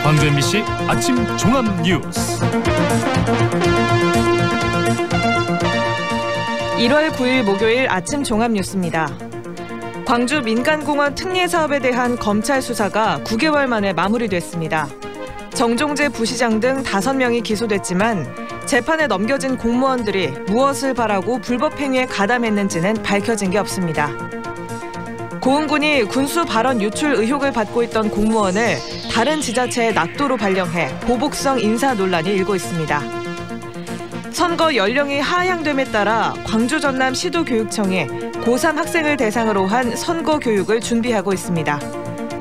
광주 MBC 아침 종합 뉴스. 1월 9일 목요일 아침 종합 뉴스입니다. 광주 민간공원 특례 사업에 대한 검찰 수사가 9개월 만에 마무리됐습니다. 정종재 부시장 등 5명이 기소됐지만 재판에 넘겨진 공무원들이 무엇을 바라고 불법 행위에 가담했는지는 밝혀진 게 없습니다. 고흥군이 군수 발언 유출 의혹을 받고 있던 공무원을 다른 지자체에 낙도로 발령해 보복성 인사 논란이 일고 있습니다. 선거 연령이 하향됨에 따라 광주 전남 시도교육청이 고3 학생을 대상으로 한 선거 교육을 준비하고 있습니다.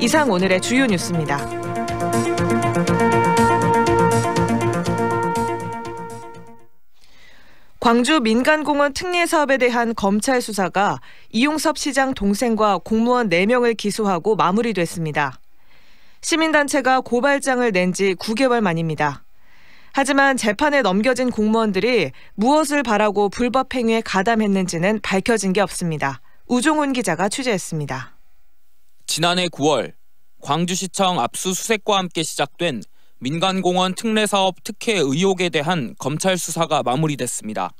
이상 오늘의 주요 뉴스입니다. 광주 민간공원 특례 사업에 대한 검찰 수사가 이용섭 시장 동생과 공무원 4명을 기소하고 마무리됐습니다. 시민단체가 고발장을 낸 지 9개월 만입니다. 하지만 재판에 넘겨진 공무원들이 무엇을 바라고 불법 행위에 가담했는지는 밝혀진 게 없습니다. 우종훈 기자가 취재했습니다. 지난해 9월 광주시청 압수수색과 함께 시작된 민간공원 특례사업 특혜 의혹에 대한 검찰 수사가 마무리됐습니다.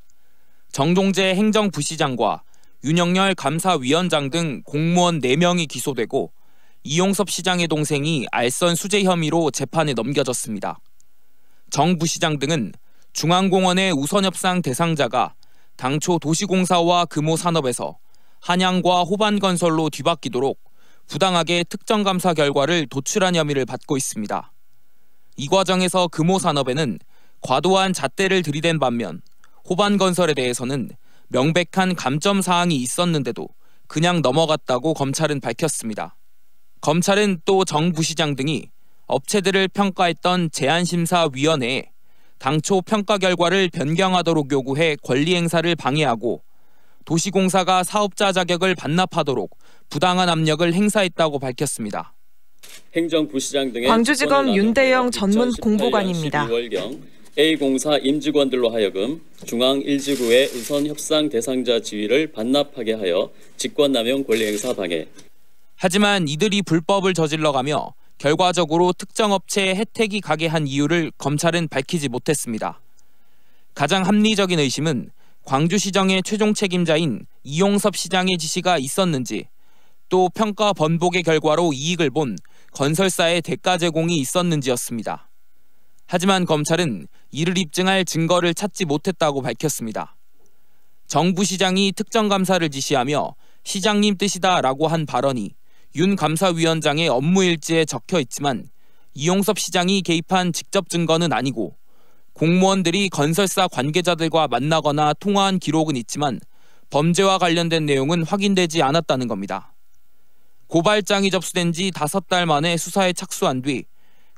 정종재 행정부시장과 윤영열 감사위원장 등 공무원 4명이 기소되고 이용섭 시장의 동생이 알선 수재 혐의로 재판에 넘겨졌습니다. 정 부시장 등은 중앙공원의 우선협상 대상자가 당초 도시공사와 금호산업에서 한양과 호반건설로 뒤바뀌도록 부당하게 특정감사 결과를 도출한 혐의를 받고 있습니다. 이 과정에서 금호산업에는 과도한 잣대를 들이댄 반면 호반건설에 대해서는 명백한 감점 사항이 있었는데도 그냥 넘어갔다고 검찰은 밝혔습니다. 검찰은 또 정 부시장 등이 업체들을 평가했던 제안심사위원회에 당초 평가 결과를 변경하도록 요구해 권리 행사를 방해하고 도시공사가 사업자 자격을 반납하도록 부당한 압력을 행사했다고 밝혔습니다. 행정부시장 등의 광주지검 윤대영 전문 공보관입니다. 12월경 A공사 임직원들로 하여금 중앙 1지구의 우선 협상 대상자 지위를 반납하게 하여 직권남용 권리행사 방해. 하지만 이들이 불법을 저질러가며 결과적으로 특정 업체에 혜택이 가게 한 이유를 검찰은 밝히지 못했습니다. 가장 합리적인 의심은 광주시정의 최종 책임자인 이용섭 시장의 지시가 있었는지, 또 평가 번복의 결과로 이익을 본 건설사의 대가 제공이 있었는지였습니다. 하지만 검찰은 이를 입증할 증거를 찾지 못했다고 밝혔습니다. 정 부시장이 특정 감사를 지시하며 시장님 뜻이다라고 한 발언이 윤 감사위원장의 업무일지에 적혀 있지만 이용섭 시장이 개입한 직접 증거는 아니고 공무원들이 건설사 관계자들과 만나거나 통화한 기록은 있지만 범죄와 관련된 내용은 확인되지 않았다는 겁니다. 고발장이 접수된 지 5달 만에 수사에 착수한 뒤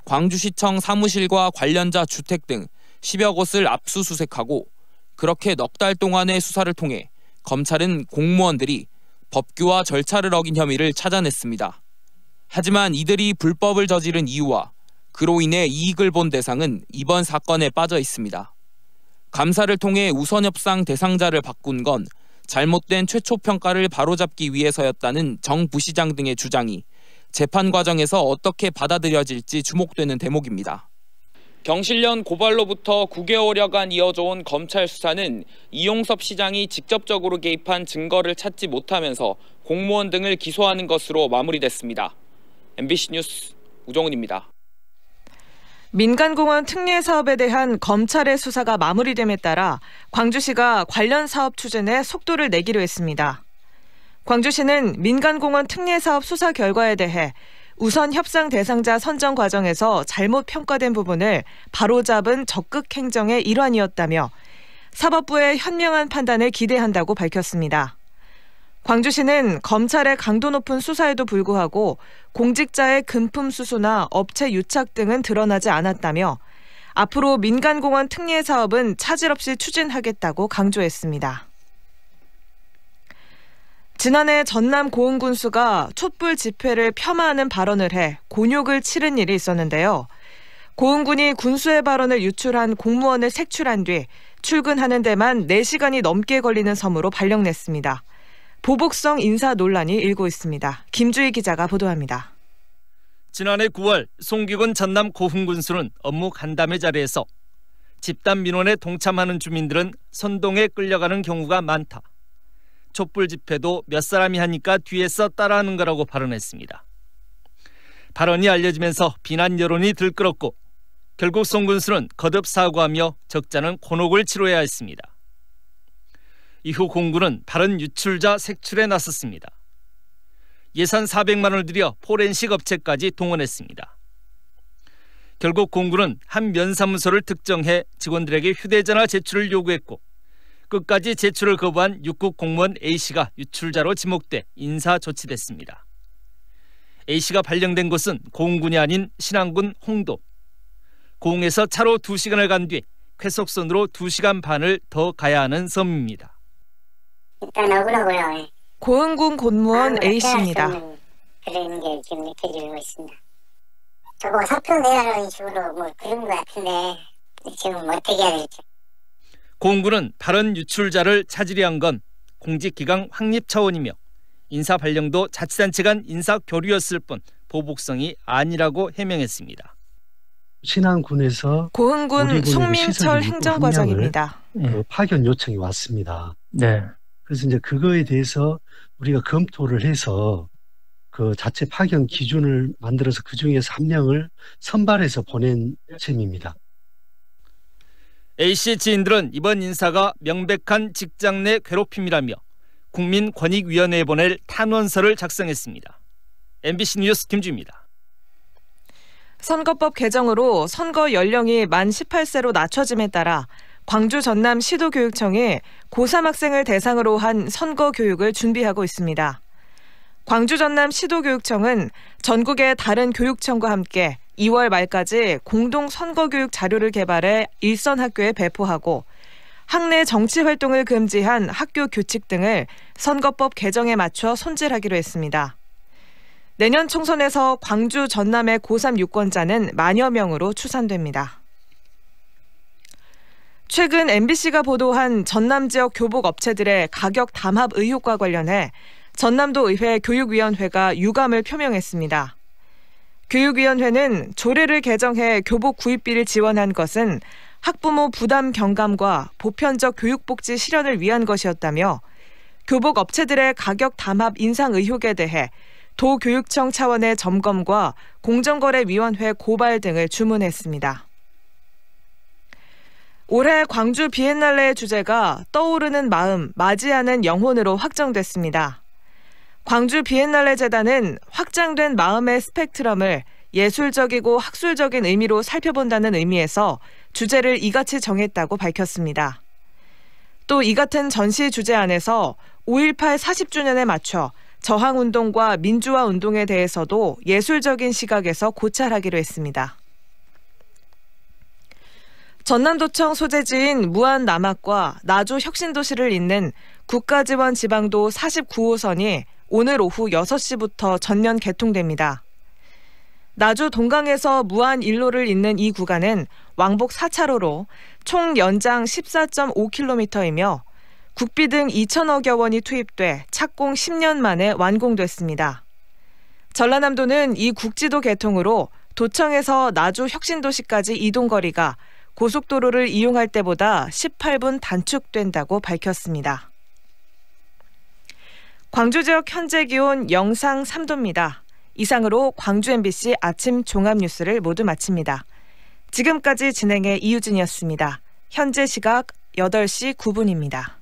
광주시청 사무실과 관련자 주택 등 10여 곳을 압수수색하고 그렇게 넉 달 동안의 수사를 통해 검찰은 공무원들이 법규와 절차를 어긴 혐의를 찾아냈습니다. 하지만 이들이 불법을 저지른 이유와 그로 인해 이익을 본 대상은 이번 사건에 빠져 있습니다. 감사를 통해 우선협상 대상자를 바꾼 건 잘못된 최초 평가를 바로잡기 위해서였다는 정 부시장 등의 주장이 재판 과정에서 어떻게 받아들여질지 주목되는 대목입니다. 경실련 고발로부터 9개월여간 이어져온 검찰 수사는 이용섭 시장이 직접적으로 개입한 증거를 찾지 못하면서 공무원 등을 기소하는 것으로 마무리됐습니다. MBC 뉴스 우정훈입니다. 민간공원 특례 사업에 대한 검찰의 수사가 마무리됨에 따라 광주시가 관련 사업 추진에 속도를 내기로 했습니다. 광주시는 민간공원 특례 사업 수사 결과에 대해 우선 협상 대상자 선정 과정에서 잘못 평가된 부분을 바로잡은 적극 행정의 일환이었다며 사법부의 현명한 판단을 기대한다고 밝혔습니다. 광주시는 검찰의 강도 높은 수사에도 불구하고 공직자의 금품 수수나 업체 유착 등은 드러나지 않았다며 앞으로 민간공원 특례 사업은 차질 없이 추진하겠다고 강조했습니다. 지난해 전남 고흥 군수가 촛불 집회를 폄하하는 발언을 해 곤욕을 치른 일이 있었는데요. 고흥군이 군수의 발언을 유출한 공무원을 색출한 뒤 출근하는 데만 4시간이 넘게 걸리는 섬으로 발령냈습니다. 보복성 인사 논란이 일고 있습니다. 김주희 기자가 보도합니다. 지난해 9월 송기군 전남 고흥군수는 업무 간담회 자리에서 집단 민원에 동참하는 주민들은 선동에 끌려가는 경우가 많다. 촛불 집회도 몇 사람이 하니까 뒤에서 따라하는 거라고 발언했습니다. 발언이 알려지면서 비난 여론이 들끓었고 결국 송 군수는 거듭 사과하며 적잖은 곤혹을 치러야 했습니다. 이후 공군은 발언 유출자 색출에 나섰습니다. 예산 400만 원을 들여 포렌식 업체까지 동원했습니다. 결국 공군은 한 면사무소를 특정해 직원들에게 휴대전화 제출을 요구했고 끝까지 제출을 거부한 6급 공무원 A씨가 유출자로 지목돼 인사 조치됐습니다. A씨가 발령된 곳은 공군이 아닌 신안군 홍도. 공에서 차로 2시간을 간 뒤 쾌속선으로 2시간 반을 더 가야 하는 섬입니다. 일단 억울하고요. 고흥군 공무원 A씨입니다. 그런 게 지금 느껴지고 있습니다. 저거 사표 내라는 식으로 뭐 그런 것 같은데 지금 어떻게 해야 될지. 공군은 발언 유출자를 찾으려 한 건 공직기강 확립 차원이며 인사 발령도 자치단체 간 인사 교류였을 뿐 보복성이 아니라고 해명했습니다. 신안군에서 고흥군 송민철 행정과장입니다. 파견 요청이 왔습니다. 네. 그래서 이제 그거에 대해서 우리가 검토를 해서 그 자체 파견 기준을 만들어서 그 중에서 한 명을 선발해서 보낸 셈입니다. A씨 지인들은 이번 인사가 명백한 직장 내 괴롭힘이라며 국민권익위원회에 보낼 탄원서를 작성했습니다. MBC 뉴스 김주입니다. 선거법 개정으로 선거 연령이 만 18세로 낮춰짐에 따라 광주 전남 시도교육청이 고3 학생을 대상으로 한 선거 교육을 준비하고 있습니다. 광주 전남 시도교육청은 전국의 다른 교육청과 함께 2월 말까지 공동 선거교육 자료를 개발해 일선 학교에 배포하고 학내 정치 활동을 금지한 학교 규칙 등을 선거법 개정에 맞춰 손질하기로 했습니다. 내년 총선에서 광주 전남의 고3 유권자는 만여 명으로 추산됩니다. 최근 MBC가 보도한 전남 지역 교복 업체들의 가격 담합 의혹과 관련해 전남도 의회 교육위원회가 유감을 표명했습니다. 교육위원회는 조례를 개정해 교복 구입비를 지원한 것은 학부모 부담 경감과 보편적 교육복지 실현을 위한 것이었다며 교복 업체들의 가격 담합 인상 의혹에 대해 도교육청 차원의 점검과 공정거래위원회 고발 등을 주문했습니다. 올해 광주 비엔날레의 주제가 떠오르는 마음, 맞이하는 영혼으로 확정됐습니다. 광주 비엔날레 재단은 확장된 마음의 스펙트럼을 예술적이고 학술적인 의미로 살펴본다는 의미에서 주제를 이같이 정했다고 밝혔습니다. 또 이 같은 전시 주제 안에서 5.18 40주년에 맞춰 저항운동과 민주화 운동에 대해서도 예술적인 시각에서 고찰하기로 했습니다. 전남도청 소재지인 무안남학과 나주 혁신도시를 잇는 국가지원 지방도 49호선이 오늘 오후 6시부터 전면 개통됩니다. 나주 동강에서 무안 1로를 잇는 이 구간은 왕복 4차로로 총 연장 14.5km이며 국비 등 2천억여 원이 투입돼 착공 10년 만에 완공됐습니다. 전라남도는 이 국지도 개통으로 도청에서 나주 혁신도시까지 이동거리가 고속도로를 이용할 때보다 18분 단축된다고 밝혔습니다. 광주 지역 현재 기온 영상 3도입니다. 이상으로 광주 MBC 아침 종합 뉴스를 모두 마칩니다. 지금까지 진행의 이유진이었습니다. 현재 시각 8시 9분입니다.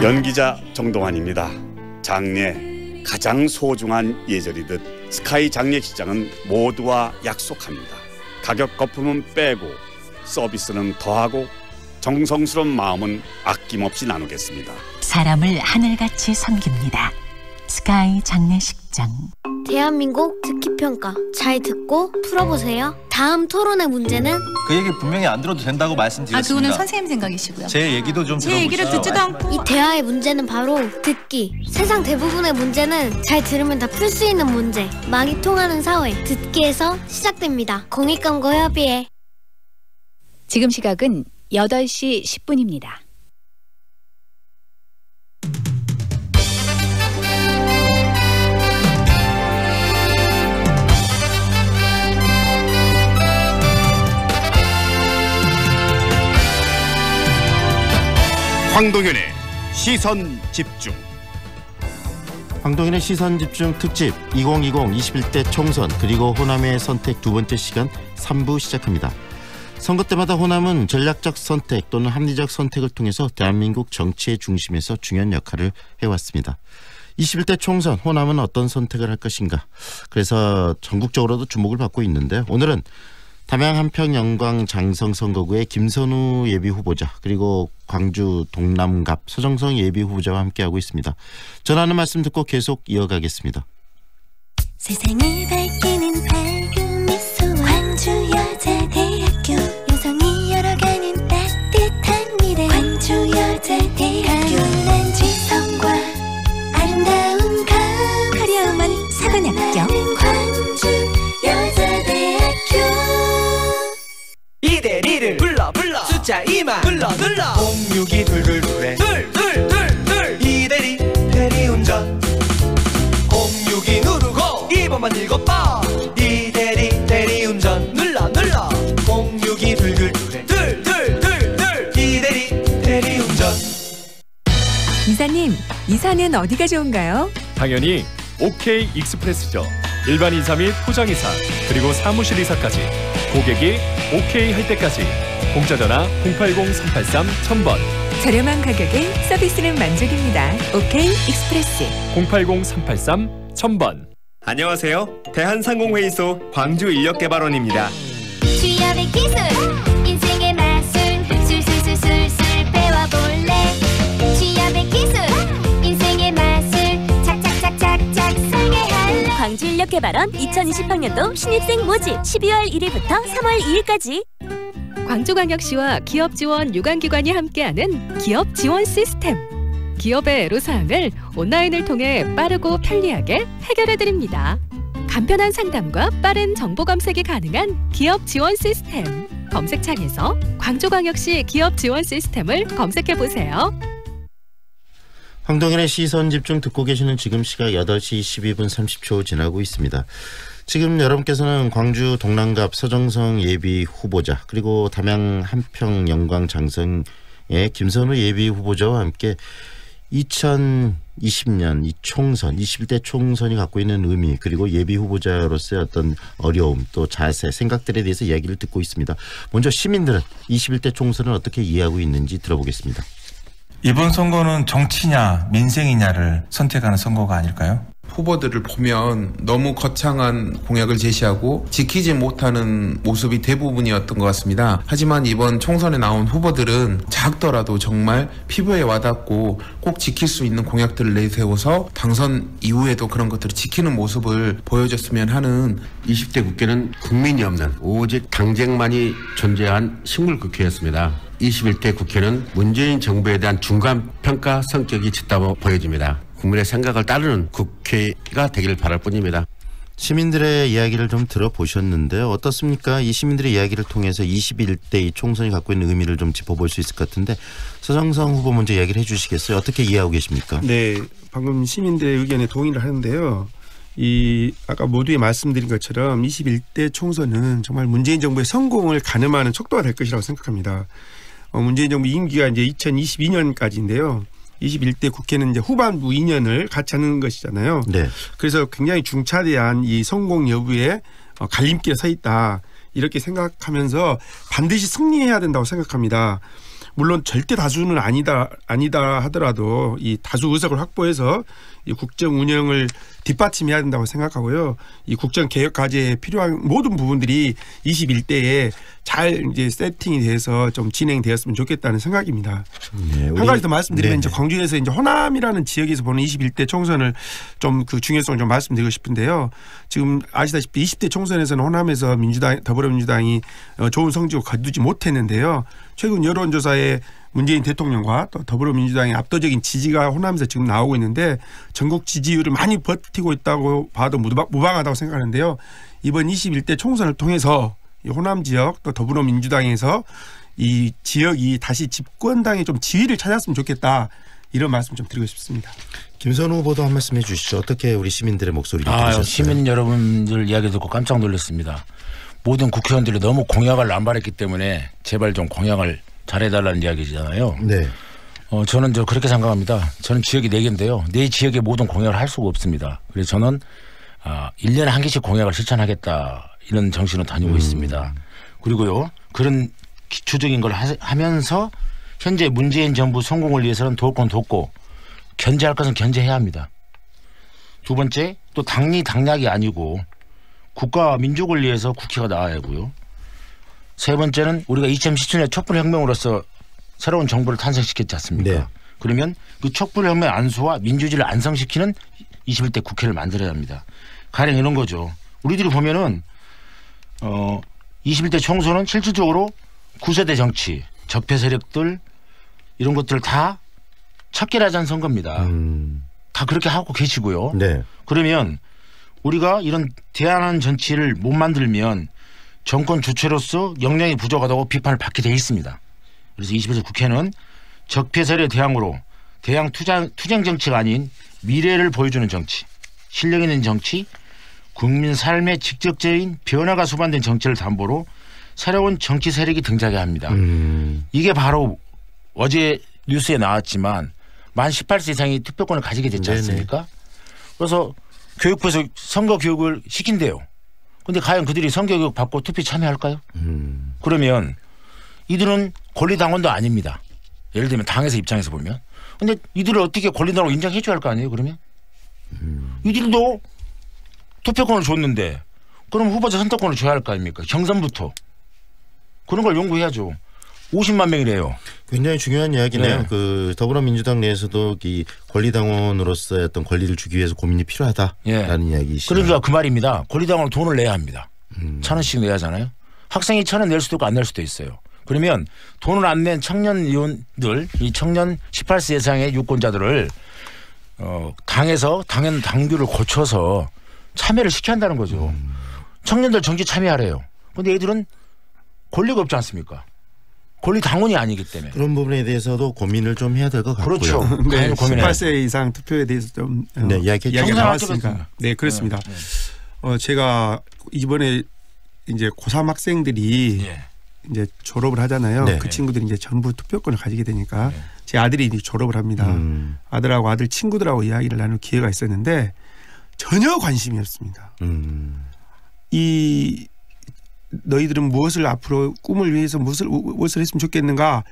연기자 정동환입니다. 장례 가장 소중한 예절이듯 스카이 장례식장은 모두와 약속합니다. 가격 거품은 빼고 서비스는 더하고 정성스러운 마음은 아낌없이 나누겠습니다. 사람을 하늘같이 섬깁니다. 스카이 장례식장. 대한민국 듣기평가 잘 듣고 풀어보세요. 다음 토론의 문제는? 그 얘기 분명히 안 들어도 된다고 말씀드렸습니다. 그거는 선생님 생각이시고요. 제 얘기도 좀 제 얘기를 듣지도 않고. 이 대화의 문제는 바로 듣기. 세상 대부분의 문제는 잘 들으면 다 풀 수 있는 문제. 말이 통하는 사회 듣기에서 시작됩니다. 공익광고협의회. 지금 시각은 8시 10분입니다. 황동현의 시선 집중. 황동현의 시선 집중 특집 2020 21대 총선 그리고 호남의 선택 두 번째 시간 3부 시작합니다. 선거 때마다 호남은 전략적 선택 또는 합리적 선택을 통해서 대한민국 정치의 중심에서 중요한 역할을 해왔습니다. 21대 총선 호남은 어떤 선택을 할 것인가. 그래서 전국적으로도 주목을 받고 있는데 오늘은 담양 한평 영광 장성 선거구의 김선우 예비후보자 그리고 광주 동남갑 서정성 예비후보자와 함께하고 있습니다. 전하는 말씀 듣고 계속 이어가겠습니다. 세상을 밝히는 밝은 미소와 광주여자대학교 여성이 열어가는 따뜻한 미래 광주여자대학교 가련한 지성과 아름다운 가을 화려한 사관학교 광주여자대학교 이대리를 불러 숫자 2만 눌러 062 둘둘둘에 둘둘둘둘 이대리 대리운전 062 누르고 2번만 읽어봐 이대리 대리운전 눌러 062 둘둘둘에 둘둘둘둘 이대리 대리운전. 이사님, 이사는 어디가 좋은가요? 당연히 OK 익스프레스죠. 일반 이사 및 포장 이사 그리고 사무실 이사까지 고객이 OK 할 때까지 공짜 전화 080-383-1000번. 저렴한 가격에 서비스는 만족입니다. OK 익스프레스 080-383-1000번. 안녕하세요. 대한상공회의소 광주인력개발원입니다. 취업의 기술 인생의 마술 술술술술술 배워볼래. 취업의 기술 인생의 마술 착착착착착 설계할래. 광주인력개발원 2020학년도 신입생 모집 12월 1일부터 3월 2일까지. 광주광역시와 기업지원 유관기관이 함께하는 기업지원 시스템. 기업의 애로사항을 온라인을 통해 빠르고 편리하게 해결해드립니다. 간편한 상담과 빠른 정보 검색이 가능한 기업지원 시스템. 검색창에서 광주광역시 기업지원 시스템을 검색해보세요. 황동현의 시선 집중 듣고 계시는 지금 시각 8시 12분 30초 지나고 있습니다. 지금 여러분께서는 광주 동남갑 서정성 예비 후보자 그리고 담양 한평 영광 장성의 김선우 예비 후보자와 함께 2020년 이 총선 21대 총선이 갖고 있는 의미 그리고 예비 후보자로서의 어떤 어려움 또 자세 생각들에 대해서 이야기를 듣고 있습니다. 먼저 시민들은 21대 총선을 어떻게 이해하고 있는지 들어보겠습니다. 이번 선거는 정치냐 민생이냐를 선택하는 선거가 아닐까요? 후보들을 보면 너무 거창한 공약을 제시하고 지키지 못하는 모습이 대부분이었던 것 같습니다. 하지만 이번 총선에 나온 후보들은 작더라도 정말 피부에 와닿고 꼭 지킬 수 있는 공약들을 내세워서 당선 이후에도 그런 것들을 지키는 모습을 보여줬으면 하는. 20대 국회는 국민이 없는 오직 당쟁만이 존재한 식물국회였습니다. 21대 국회는 문재인 정부에 대한 중간평가 성격이 짙다고 보여집니다. 국민의 생각을 따르는 국회가 되기를 바랄 뿐입니다. 시민들의 이야기를 좀 들어보셨는데요. 어떻습니까? 이 시민들의 이야기를 통해서 21대 이 총선이 갖고 있는 의미를 좀 짚어볼 수 있을 것 같은데 서정성 후보 먼저 이야기를 해 주시겠어요? 어떻게 이해하고 계십니까? 네, 방금 시민들의 의견에 동의를 하는데요. 아까 모두에 말씀드린 것처럼 21대 총선은 정말 문재인 정부의 성공을 가늠하는 척도가 될 것이라고 생각합니다. 문재인 정부 임기가 이제 2022년까지인데요. 21대 국회는 이제 후반부 2년을 같이 하는 것이잖아요. 네. 그래서 굉장히 중차대한 이 성공 여부에 갈림길에 서 있다. 이렇게 생각하면서 반드시 승리해야 된다고 생각합니다. 물론 절대 다수는 아니다 하더라도 이 다수 의석을 확보해서 이 국정 운영을 뒷받침해야 된다고 생각하고요. 이 국정 개혁 과제에 필요한 모든 부분들이 21대에 잘 이제 세팅이 돼서 좀 진행되었으면 좋겠다는 생각입니다. 네, 한 가지 더 말씀드리면 이제 광주에서 이제 호남이라는 지역에서 보는 21대 총선을 좀 그 중요성을 좀 말씀드리고 싶은데요. 지금 아시다시피 20대 총선에서는 호남에서 더불어민주당이 좋은 성적을 거두지 못했는데요. 최근 여론조사에 문재인 대통령과 또 더불어민주당의 압도적인 지지가 호남에서 지금 나오고 있는데 전국 지지율을 많이 버티고 있다고 봐도 무방하다고 생각하는데요. 이번 21대 총선을 통해서 이 호남 지역 또 더불어민주당에서 이 지역이 다시 집권당의 좀 지위를 찾았으면 좋겠다. 이런 말씀 좀 드리고 싶습니다. 김선우 후보도 한 말씀 해 주시죠. 어떻게 우리 시민들의 목소리를 들으셨어요? 시민 여러분들 이야기 듣고 깜짝 놀랐습니다. 모든 국회의원들이 너무 공약을 남발했기 때문에 제발 좀 공약을 잘해달라는 이야기잖아요. 네. 저는 그렇게 생각합니다. 저는 지역이 4개인데요. 4지역의 모든 공약을 할 수가 없습니다. 그래서 저는 1년에 한 개씩 공약을 실천하겠다 이런 정신으로 다니고 있습니다. 그리고요. 그런 기초적인 걸 하면서 현재 문재인 정부 성공을 위해서는 도울 건 돕고 견제할 것은 견제해야 합니다. 두 번째 또 당락이 아니고 국가와 민족을 위해서 국회가 나와야 하고요. 세 번째는 우리가 2017년 촛불혁명으로서 새로운 정부를 탄생시켰지 않습니까? 네. 그러면 그 촛불혁명 안수와 민주주의를 안성시키는 21대 국회를 만들어야 합니다. 가령 이런 거죠. 우리들이 보면은 21대 총선은 실질적으로 9세대 정치, 적폐 세력들 이런 것들 다 척결하자는 선거입니다. 다 그렇게 하고 계시고요. 네. 그러면 우리가 이런 대안한 정치를 못 만들면 정권 주체로서 역량이 부족하다고 비판을 받게 돼 있습니다. 그래서 21대 국회는 적폐 세력 대항으로 대항 투쟁 정치가 아닌 미래를 보여주는 정치, 실력 있는 정치, 국민 삶의 직접적인 변화가 수반된 정치를 담보로 새로운 정치 세력이 등장해야 합니다. 이게 바로 어제 뉴스에 나왔지만 만 18세 이상이 투표권을 가지게 됐지 않습니까? 네네. 그래서 교육부에서 선거 교육을 시킨대요. 그런데 과연 그들이 선거 교육 받고 투표 참여할까요? 그러면 이들은 권리당원도 아닙니다. 예를 들면 당에서 입장에서 보면. 그런데 이들을 어떻게 권리당원으로 인정해 줘야 할 거 아니에요? 그러면? 이들도 투표권을 줬는데 그럼 후보자 선택권을 줘야 할 거 아닙니까? 경선부터. 그런 걸 연구해야죠. 50만 명이래요. 굉장히 중요한 이야기네요. 네. 그 더불어민주당 내에서도 이 권리당원으로서의 어떤 권리를 주기 위해서 고민이 필요하다라는 이야기시죠. 그러니까 그 말입니다. 권리당원은 돈을 내야 합니다. 1,000원씩 내야 하잖아요. 학생이 1,000원 낼 수도 있고 안 낼 수도 있어요. 그러면 돈을 안 낸 청년 의원들, 이 청년 18세 이상의 유권자들을 당에서 당규를 고쳐서 참여를 시켜야 한다는 거죠. 청년들 정치 참여하래요. 그런데 얘들은 권리가 없지 않습니까? 권리 당원이 아니기 때문에. 그런 부분에 대해서도 고민을 좀 해야 될 것 같고요. 그렇죠. 네, 18세 이상 투표에 대해서 좀 이야기가 나왔으니까. 네, 그렇습니다. 제가 이번에 이제 고3 학생들이 이제 졸업을 하잖아요. 네. 그 친구들이 이제 전부 투표권을 가지게 되니까 제 아들이 이제 졸업을 합니다. 아들하고 아들 친구들하고 이야기를 나눌 기회가 있었는데 전혀 관심이 없습니다. 이 너희들은 무엇을 앞으로 꿈을 위해서 무엇을 했으면 좋겠는가.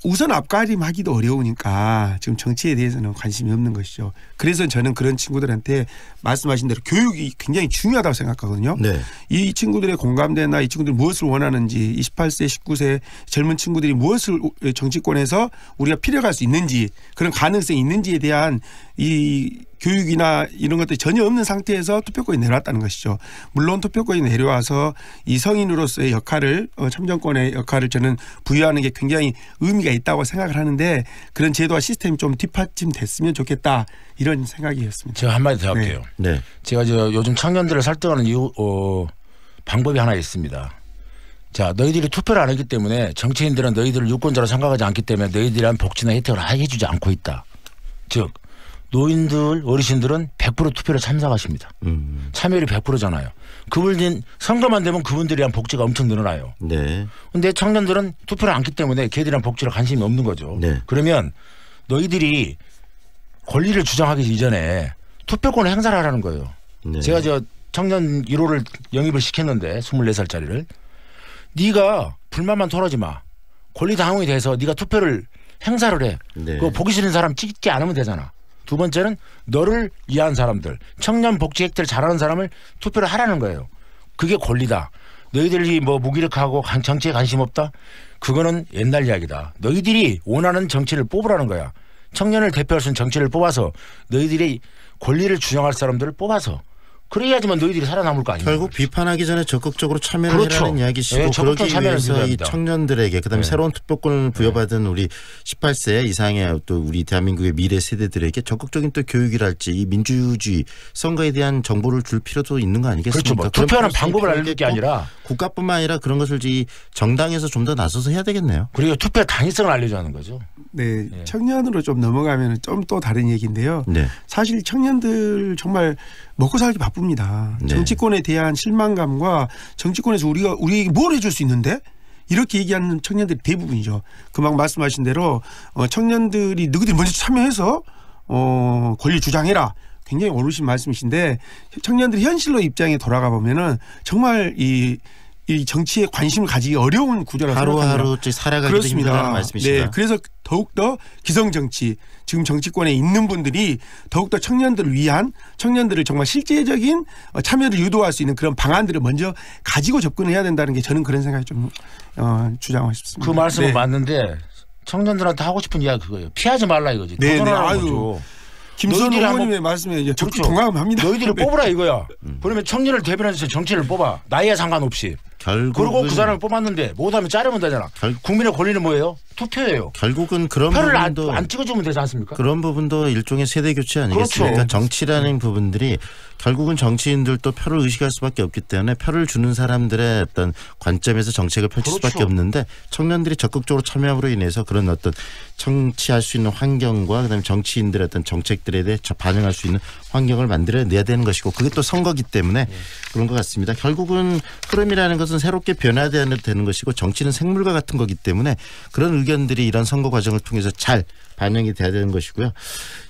우선 앞가림하기도 어려우니까 지금 정치에 대해서는 관심이 없는 것이죠. 그래서 저는 그런 친구들한테 말씀하신 대로 교육이 굉장히 중요하다고 생각하거든요. 네. 이 친구들의 공감대나 이 친구들이 무엇을 원하는지 28세 19세 젊은 친구들이 무엇을 정치권에서 우리가 필요할 수 있는지 그런 가능성이 있는지에 대한 이 교육이나 이런 것들이 전혀 없는 상태에서 투표권이 내려왔다는 것이죠. 물론 투표권이 내려와서 이 성인으로서의 역할을 참정권의 역할을 저는 부여하는 게 굉장히 의미가 있다고 생각을 하는데 그런 제도와 시스템이 좀 뒷받침됐으면 좋겠다 이런 생각이었습니다. 제가 한마디 더 할게요. 네. 제가 요즘 청년들을 설득하는 방법이 하나 있습니다. 자, 너희들이 투표를 안 했기 때문에 정치인들은 너희들을 유권자로 생각하지 않기 때문에 너희들이란 복지나 혜택을 해주지 않고 있다. 즉 노인들, 어르신들은 100% 투표를 참석하십니다. 참여율이 100%잖아요. 그분들 선거만 되면 그분들이란 복지가 엄청 늘어나요. 네. 근데 청년들은 투표를 안기 때문에 걔들이란 복지에 관심이 없는 거죠. 네. 그러면 너희들이 권리를 주장하기 이전에 투표권을 행사를 하라는 거예요. 네. 제가 청년 1호를 영입을 시켰는데 24살짜리를 네가 불만만 털어지 마. 권리 당원이 돼서 네가 투표를 행사를 해. 네. 그거 보기 싫은 사람 찍지 않으면 되잖아. 두 번째는 너를 위한 사람들, 청년 복지 혜택을 잘하는 사람을 투표를 하라는 거예요. 그게 권리다. 너희들이 뭐 무기력하고 정치에 관심 없다? 그거는 옛날 이야기다. 너희들이 원하는 정치를 뽑으라는 거야. 청년을 대표할 수 있는 정치를 뽑아서 너희들이 권리를 주장할 사람들을 뽑아서 그래야지만 너희들이 살아남을 거 아니에요. 결국 비판하기 전에 적극적으로 참여를 그렇죠. 하라는 이야기시고 네, 그러기 위해서 이 청년들에게 그다음에 네. 새로운 투표권을 부여받은 우리 18세 이상의 또 우리 대한민국의 미래 세대들에게 적극적인 또 교육이랄지 이 민주주의 선거에 대한 정보를 줄 필요도 있는 거 아니겠습니까? 그렇죠. 뭐 투표하는 방법을 알릴 게 아니라 국가뿐만 아니라 그런 것을 이 정당에서 좀 더 나서서 해야 되겠네요. 그리고 투표 당위성을 알려주는 거죠. 네, 청년으로 좀 넘어가면 좀 또 다른 얘기인데요. 네. 사실 청년들 정말 먹고 살기 바쁩니다. 네. 정치권에 대한 실망감과 정치권에서 우리에게 뭘 해줄 수 있는데 이렇게 얘기하는 청년들이 대부분이죠. 금방 말씀하신 대로 청년들이 너희들이 먼저 참여해서 권리 주장해라. 굉장히 옳으신 말씀이신데 청년들이 현실로 입장에 돌아가 보면은 정말 이 정치에 관심을 가지기 어려운 구조라고 생각합니다. 하루하루 살아가기도 힘들다는 말씀이시다. 네, 그래서 더욱더 기성정치 지금 정치권에 있는 분들이 더욱더 청년들을 위한 청년들을 정말 실제적인 참여를 유도할 수 있는 그런 방안들을 먼저 가지고 접근해야 된다는 게 저는 그런 생각이 좀 주장하고 싶습니다. 그 말씀은 네. 맞는데 청년들한테 하고 싶은 이야기 그거예요. 피하지 말라 이거지. 네, 도전하라는 거죠. 김선우 의원님의 말씀에 이제 적극 동감합니다. 너희들이 네. 뽑으라 이거야. 그러면 청년을 대변해서 정치를 뽑아. 나이에 상관없이. 그리고 그 사람을 뽑았는데 못하면 자르면 되잖아. 국민의 권리는 뭐예요? 투표예요. 결국은 그런 표를 부분도 안 찍어주면 되지 않습니까? 그런 부분도 일종의 세대 교체 아니겠습니까? 그렇죠. 정치라는 부분들이 결국은 정치인들도 표를 의식할 수밖에 없기 때문에 표를 주는 사람들의 어떤 관점에서 정책을 펼칠 그렇죠. 수밖에 없는데 청년들이 적극적으로 참여함으로 인해서 그런 어떤 정치할 수 있는 환경과 그다음에 정치인들의 어떤 정책들에 대해 반영할 수 있는 환경을 만들어내야 되는 것이고 그게 또 선거기 때문에 그런 것 같습니다. 결국은 흐름이라는 것은 새롭게 변화되어야 되는 것이고 정치는 생물과 같은 거기 때문에 그런 의견들이 이런 선거 과정을 통해서 잘 반영이 돼야 되는 것이고요.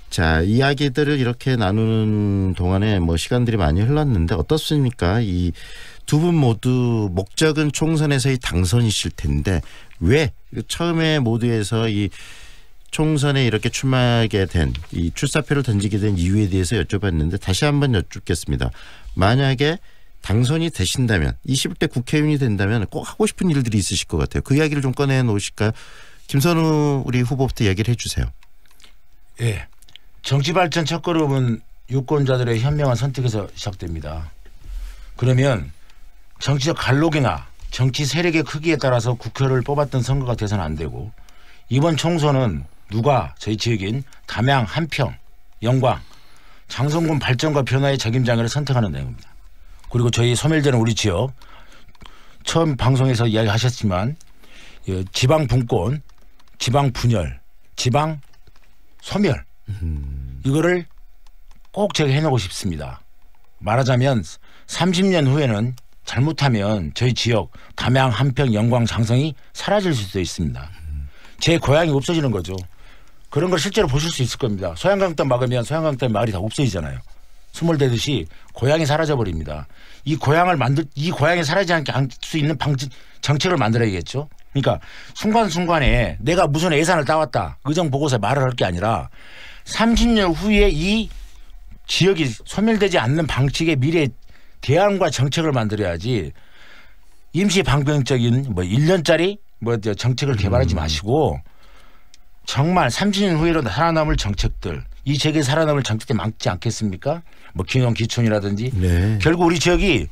자, 이야기들을 이렇게 나누는 동안에 시간들이 많이 흘렀는데 어떻습니까? 이 두 분 모두 목적은 총선에서의 당선이실 텐데 왜 처음에 모두에서 이 총선에 이렇게 출마하게 된 이 출사표를 던지게 된 이유에 대해서 여쭤봤는데 다시 한번 여쭙겠습니다. 만약에 당선이 되신다면 21대 국회의원이 된다면 꼭 하고 싶은 일들이 있으실 것 같아요. 그 이야기를 좀 꺼내놓으실까요? 김선우 우리 후보부터 이야기를 해 주세요. 예. 정치발전 첫걸음은 유권자들의 현명한 선택에서 시작됩니다. 그러면 정치적 갈록이나 정치 세력의 크기에 따라서 국회를 뽑았던 선거가 돼서는 안 되고 이번 총선은 누가 저희 지역인 담양, 한평, 영광, 장성군 발전과 변화의 책임자를 선택하는 내용입니다. 그리고 저희 소멸되는 우리 지역 처음 방송에서 이야기하셨지만 지방 분권, 지방 분열, 지방 소멸 이거를 꼭 제가 해놓고 싶습니다. 말하자면 30년 후에는 잘못하면 저희 지역 담양, 한평, 영광, 장성이 사라질 수도 있습니다. 제 고향이 없어지는 거죠. 그런 걸 실제로 보실 수 있을 겁니다. 소양강댐 막으면 소양강댐 마을이 다 없어지잖아요. 수몰되듯이 고향이 사라져버립니다. 이 고향이 사라지지 않게 할 수 있는 정책을 만들어야겠죠. 그러니까 순간순간에 내가 무슨 예산을 따왔다 의정 보고서에 말을 할 게 아니라 30년 후에 이 지역이 소멸되지 않는 방식의 미래 대안과 정책을 만들어야지 임시 방병적인 1년짜리 정책을 개발하지 마시고 정말 30년 후에로 살아남을 정책들 이 지역에 살아남을 정책들이 많지 않겠습니까? 균형 기촌이라든지 네. 결국 우리 지역이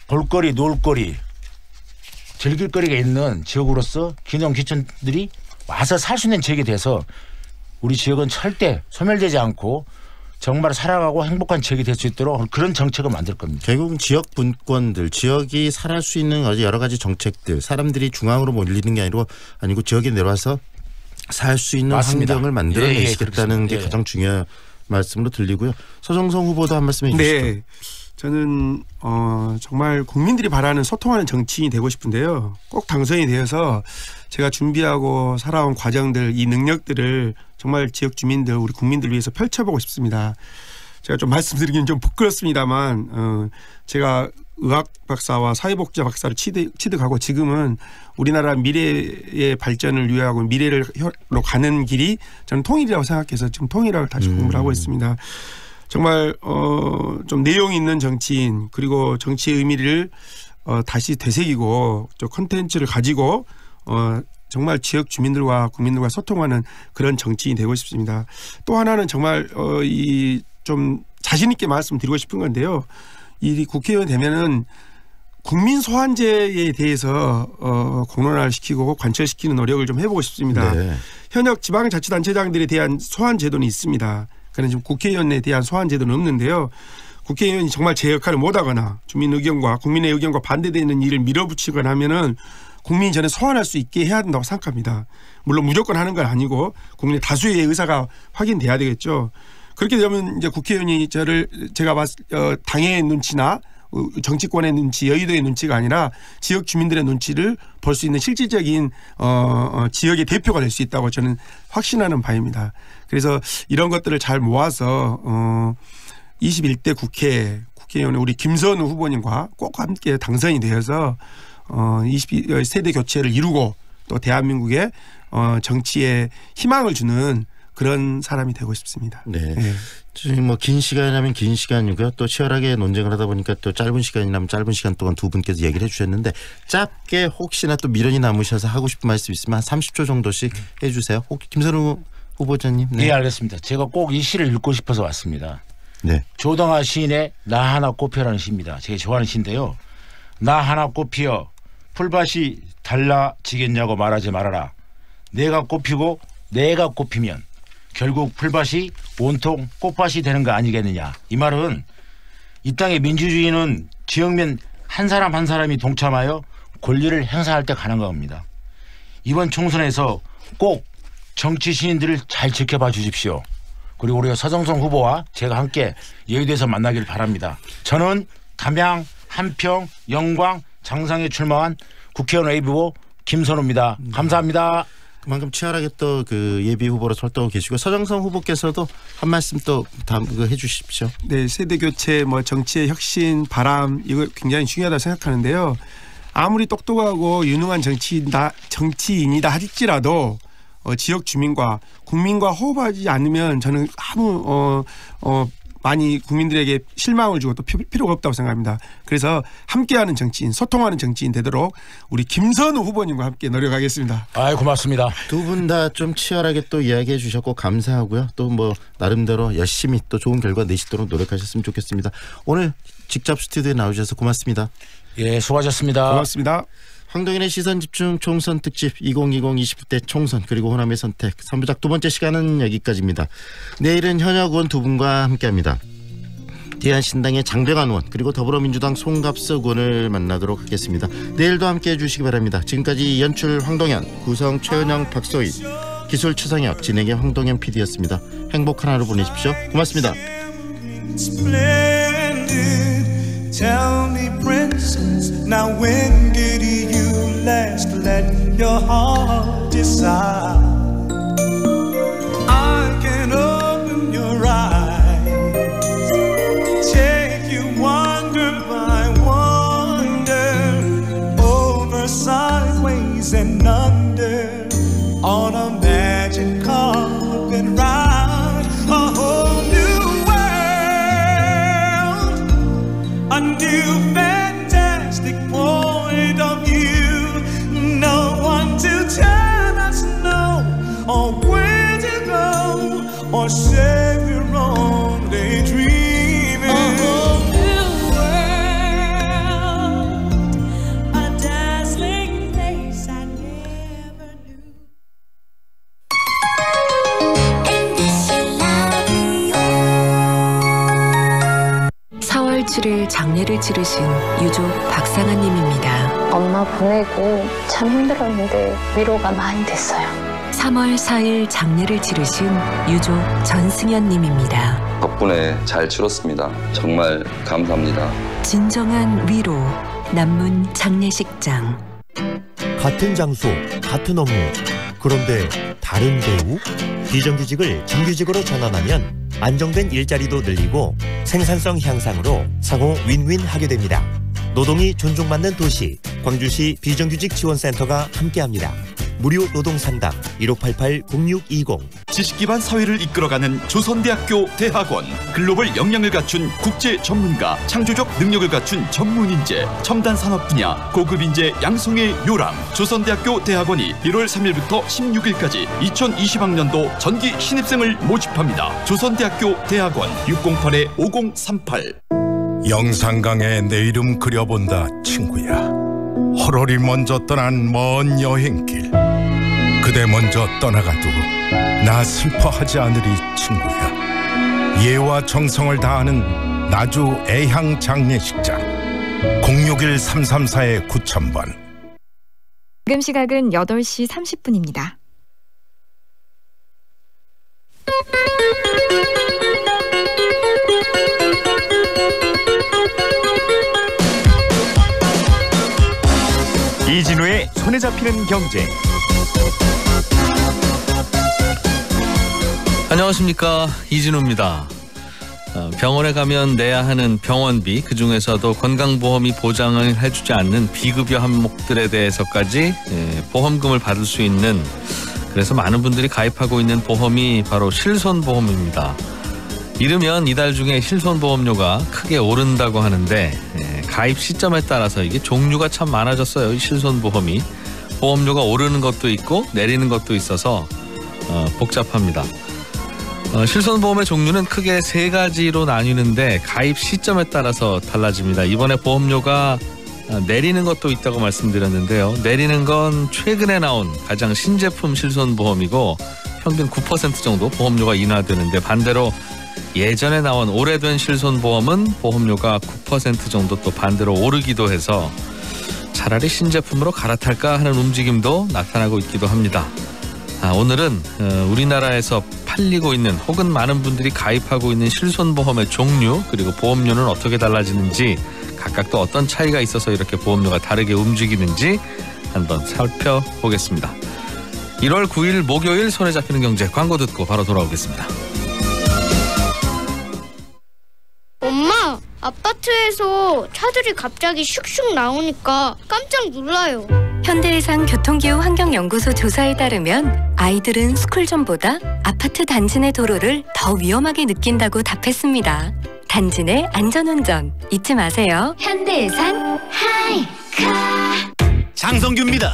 볼거리 놀거리 즐길 거리가 있는 지역으로서 균형 기촌들이 와서 살 수 있는 지역이 돼서 우리 지역은 절대 소멸되지 않고 정말 살아가고 행복한 지역이 될 수 있도록 그런 정책을 만들 겁니다. 결국은 지역 분권들, 지역이 살아갈 수 있는 여러 가지 정책들, 사람들이 중앙으로 몰리는 게 아니고 지역에 내려와서 살 수 있는 맞습니다. 환경을 만들어내시겠다는 게 예. 가장 중요한 말씀으로 들리고요. 서정성 후보도 한 말씀 해주시죠. 네. 저는 정말 국민들이 바라는 소통하는 정치인이 되고 싶은데요. 꼭 당선이 되어서 제가 준비하고 살아온 과정들 이 능력들을 정말 지역 주민들 우리 국민들 위해서 펼쳐보고 싶습니다. 제가 좀 말씀드리기는 좀 부끄럽습니다만 제가 의학 박사와 사회복지학 박사를 취득하고 지금은 우리나라 미래의 발전을 위하고 미래로 가는 길이 저는 통일이라고 생각해서 지금 통일학을 다시 공부를 하고 있습니다. 정말 좀 내용 있는 정치인 그리고 정치의 의미를 다시 되새기고 저 콘텐츠를 가지고 정말 지역 주민들과 국민들과 소통하는 그런 정치인이 되고 싶습니다. 또 하나는 정말 이 좀 자신 있게 말씀드리고 싶은 건데요. 이 국회의원 되면은 국민 소환제에 대해서 공론화를 시키고 관철시키는 노력을 좀 해보고 싶습니다. 네. 현역 지방자치단체장들에 대한 소환 제도는 있습니다. 그런데 지금 국회의원에 대한 소환 제도는 없는데요. 국회의원이 정말 제 역할을 못하거나 주민 의견과 국민의 의견과 반대되는 일을 밀어붙이거나 하면은 국민이 전에 소환할 수 있게 해야 된다고 생각합니다. 물론 무조건 하는 건 아니고 국민의 다수의 의사가 확인돼야 되겠죠. 그렇게 되면 이제 국회의원이 제가 당의 눈치나 정치권의 눈치, 여의도의 눈치가 아니라 지역 주민들의 눈치를 볼 수 있는 실질적인 지역의 대표가 될 수 있다고 저는 확신하는 바입니다. 그래서 이런 것들을 잘 모아서 21대 국회의원 우리 김선우 후보님과 꼭 함께 당선이 되어서 22세대 교체를 이루고 또 대한민국의 정치에 희망을 주는 그런 사람이 되고 싶습니다. 네. 지금 뭐 긴 시간이라면 긴 시간이고요. 또 치열하게 논쟁을 하다 보니까 또 짧은 시간이라면 짧은 시간 동안 두 분께서 얘기를 해주셨는데 짧게 혹시나 또 미련이 남으셔서 하고 싶은 말씀 있으면 한 30초 정도씩 해주세요. 김선우 후보자님. 네, 알겠습니다. 제가 꼭 이 시를 읽고 싶어서 왔습니다. 네. 조동아 시인의 나 하나 꽃피어라는 시입니다. 제가 좋아하는 시인데요. 나 하나 꽃피어 풀밭이 달라지겠냐고 말하지 말아라. 내가 꽃피고 내가 꽃피면 결국 풀밭이 온통 꽃밭이 되는 거 아니겠느냐. 이 말은 이 땅의 민주주의는 지역면 한 사람 한 사람이 동참하여 권리를 행사할 때 가는 겁니다. 이번 총선에서 꼭 정치 시인들을 잘 지켜봐 주십시오. 그리고 우리가 서정성 후보와 제가 함께 여의도에서 만나길 바랍니다. 저는 담양, 한평, 영광, 장상에 출마한 국회의원 예비후보 김선우입니다. 감사합니다. 그만큼 치열하게 또 그 예비 후보로 활동하고 계시고 서정성 후보께서도 한 말씀 또 해주십시오. 네, 세대 교체, 뭐 정치의 혁신, 바람 이거 굉장히 중요하다고 생각하는데요. 아무리 똑똑하고 유능한 정치인이다 할지라도 지역 주민과 국민과 호흡하지 않으면 저는 아무 많이 국민들에게 실망을 주고 또 필요가 없다고 생각합니다. 그래서 함께하는 정치인, 소통하는 정치인 되도록 우리 김선우 후보님과 함께 노력하겠습니다. 고맙습니다. 두 분 다 좀 치열하게 또 이야기해 주셨고 감사하고요. 또 뭐 나름대로 열심히 또 좋은 결과 내시도록 노력하셨으면 좋겠습니다. 오늘 직접 스튜디오에 나오셔서 고맙습니다. 예, 수고하셨습니다. 고맙습니다. 황동인의 시선집중 총선 특집 2020 20대 총선 그리고 호남의 선택 3부작 두 번째 시간은 여기까지입니다. 내일은 현역 의원 두 분과 함께합니다. 대한신당의 장병환 의원 그리고 더불어민주당 송갑석 의원을 만나도록 하겠습니다. 내일도 함께해 주시기 바랍니다. 지금까지 연출 황동현, 구성 최은영, 박소희, 기술 최상혁, 진행의 황동현 PD였습니다. 행복한 하루 보내십시오. 고맙습니다. Tell me, princess, now when did you last let your heart decide? I can open your eyes, take you wonder by wonder, over, sideways and under, on a magic carpet ride, a whole new a new fantastic point of view. No one to tell us no, or where to go, or say we're only dreaming. A whole new world, a dazzling place I never knew. And this your love. 4월 7일 장례를 치르신 유족 박상아 님입니다. 엄마 보내고 참 힘들었는데 위로가 많이 됐어요. 3월 4일 장례를 치르신 유족 전승현 님입니다. 덕분에 잘 치렀습니다. 정말 감사합니다. 진정한 위로 남문 장례식장. 같은 장소, 같은 업무. 그런데 다른 배우? 비정규직을 정규직으로 전환하면 안정된 일자리도 늘리고 생산성 향상으로 상호 윈윈하게 됩니다. 노동이 존중받는 도시 광주시 비정규직 지원센터가 함께합니다. 무료 노동상담 1588-0620. 지식기반 사회를 이끌어가는 조선대학교 대학원. 글로벌 역량을 갖춘 국제 전문가, 창조적 능력을 갖춘 전문인재, 첨단 산업 분야 고급 인재 양성의 요람. 조선대학교 대학원이 1월 3일부터 16일까지 2020학년도 전기 신입생을 모집합니다. 조선대학교 대학원 608-5038. 영산강에 내 이름 그려본다 친구야. 헐헐이 먼저 떠난 먼 여행길. 그대 먼저 떠나가도 나 슬퍼하지 않으리 친구야. 예와 정성을 다하는 나주 애향 장례식장 061-334-9000번. 지금 시각은 8시 30분입니다. 손에 잡히는 경제. 안녕하십니까, 이진우입니다. 병원에 가면 내야 하는 병원비, 그중에서도 건강보험이 보장을 해주지 않는 비급여 항목들에 대해서까지 보험금을 받을 수 있는, 그래서 많은 분들이 가입하고 있는 보험이 바로 실손보험입니다. 이르면 이달 중에 실손보험료가 크게 오른다고 하는데 가입 시점에 따라서 이게 종류가 참 많아졌어요. 이 실손보험이 보험료가 오르는 것도 있고 내리는 것도 있어서 복잡합니다. 실손보험의 종류는 크게 3가지로 나뉘는데 가입 시점에 따라서 달라집니다. 이번에 보험료가 내리는 것도 있다고 말씀드렸는데요. 내리는 건 최근에 나온 가장 신제품 실손보험이고 평균 9% 정도 보험료가 인하되는데, 반대로 예전에 나온 오래된 실손보험은 보험료가 9% 정도 또 반대로 오르기도 해서 차라리 신제품으로 갈아탈까 하는 움직임도 나타나고 있기도 합니다. 오늘은 우리나라에서 팔리고 있는 혹은 많은 분들이 가입하고 있는 실손보험의 종류, 그리고 보험료는 어떻게 달라지는지, 각각 또 어떤 차이가 있어서 이렇게 보험료가 다르게 움직이는지 한번 살펴보겠습니다. 1월 9일 목요일 손에 잡히는 경제, 광고 듣고 바로 돌아오겠습니다. 엄마, 아파트에서 차들이 갑자기 슉슉 나오니까 깜짝 놀라요. 현대해상 교통기후 환경연구소 조사에 따르면 아이들은 스쿨존보다 아파트 단지 내 도로를 더 위험하게 느낀다고 답했습니다. 단지 내 안전운전 잊지 마세요. 현대해상 하이카. 장성규입니다.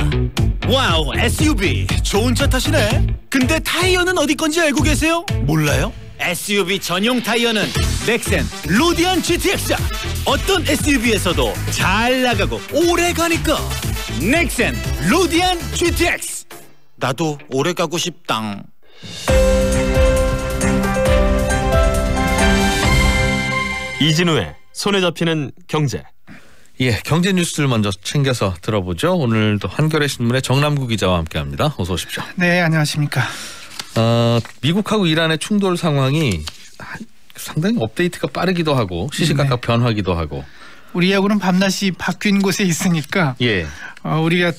와우, SUV 좋은 차 타시네. 근데 타이어는 어디 건지 알고 계세요? 몰라요? SUV 전용 타이어는 넥센 로디안 GTX야. 어떤 SUV에서도 잘 나가고 오래 가니까 넥센 로디안 GTX. 나도 오래 가고 싶당. 이진우의 손에 잡히는 경제. 경제 뉴스를 먼저 챙겨서 들어보죠. 오늘도 한겨레 신문의 정남구 기자와 함께합니다. 어서 오십시오. 네, 안녕하십니까. 미국하고 이란의 충돌 상황이 상당히 업데이트가 빠르기도 하고 시시각각 변하기도 하고. 우리하고는 밤낮이 바뀐 곳에 있으니까 우리가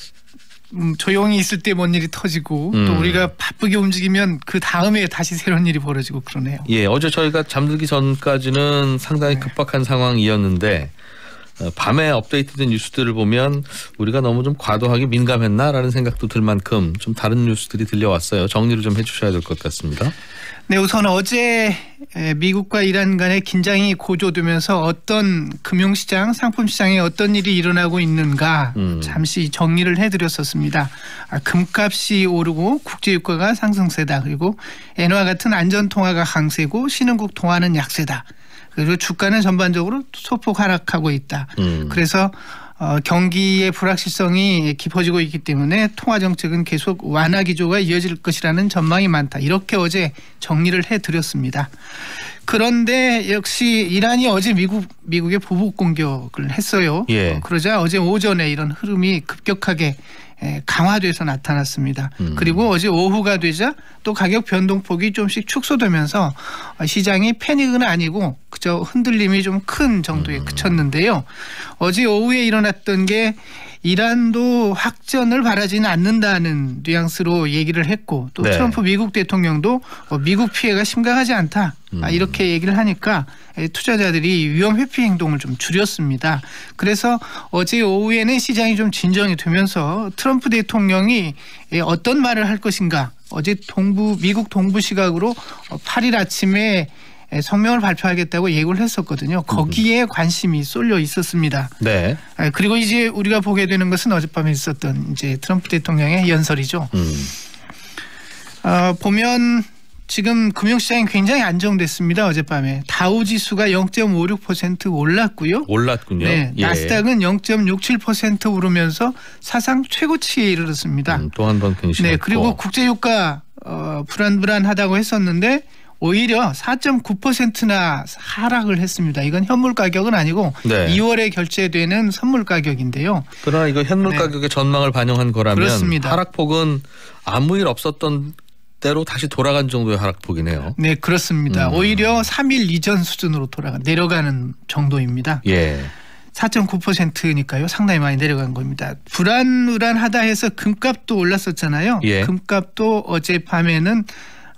조용히 있을 때 뭔 일이 터지고 또 우리가 바쁘게 움직이면 그 다음에 다시 새로운 일이 벌어지고 그러네요. 어제 저희가 잠들기 전까지는 상당히 급박한 상황이었는데 밤에 업데이트된 뉴스들을 보면 우리가 너무 좀 과도하게 민감했나라는 생각도 들 만큼 좀 다른 뉴스들이 들려왔어요. 정리를 좀 해주셔야 될 것 같습니다. 네, 우선 어제 미국과 이란 간의 긴장이 고조되면서 어떤 금융시장, 상품시장에 어떤 일이 일어나고 있는가 잠시 정리를 해드렸었습니다. 금값이 오르고 국제유가가 상승세다. 그리고 엔화 같은 안전통화가 강세고 신흥국 통화는 약세다. 그리고 주가는 전반적으로 소폭 하락하고 있다. 그래서 경기의 불확실성이 깊어지고 있기 때문에 통화정책은 계속 완화 기조가 이어질 것이라는 전망이 많다. 이렇게 어제 정리를 해드렸습니다. 그런데 역시 이란이 어제 미국에 보복 공격을 했어요. 그러자 어제 오전에 이런 흐름이 급격하게 강화돼서 나타났습니다. 그리고 어제 오후가 되자 또 가격 변동폭이 좀씩 축소되면서 시장이 패닉은 아니고 그저 흔들림이 좀 큰 정도에 그쳤는데요. 어제 오후에 일어났던 게 이란도 확전을 바라지는 않는다는 뉘앙스로 얘기를 했고 또 트럼프 미국 대통령도 미국 피해가 심각하지 않다. 이렇게 얘기를 하니까 투자자들이 위험 회피 행동을 좀 줄였습니다. 그래서 어제 오후에는 시장이 좀 진정이 되면서 트럼프 대통령이 어떤 말을 할 것인가, 어제 미국 동부 시각으로 8일 아침에 성명을 발표하겠다고 예고를 했었거든요. 거기에 관심이 쏠려 있었습니다. 그리고 이제 우리가 보게 되는 것은 어젯밤에 있었던 이제 트럼프 대통령의 연설이죠. 보면 지금 금융시장이 굉장히 안정됐습니다. 어젯밤에 다우지수가 0.56% 올랐고요. 올랐군요. 나스닥은 0.67% 오르면서 사상 최고치에 이르렀습니다. 또 한 번 갱신했고. 그리고 국제유가 불안하다고 했었는데 오히려 4.9%나 하락을 했습니다. 이건 현물 가격은 아니고 2월에 결제되는 선물 가격인데요. 그러나 이거 현물 가격의 전망을 반영한 거라면 그렇습니다. 하락폭은 아무 일 없었던 대로 다시 돌아간 정도의 하락폭이네요. 네, 그렇습니다. 오히려 3일 이전 수준으로 내려가는 정도입니다. 4.9%니까요. 상당히 많이 내려간 겁니다. 불안불안하다 해서 금값도 올랐었잖아요. 예. 금값도 어젯밤에는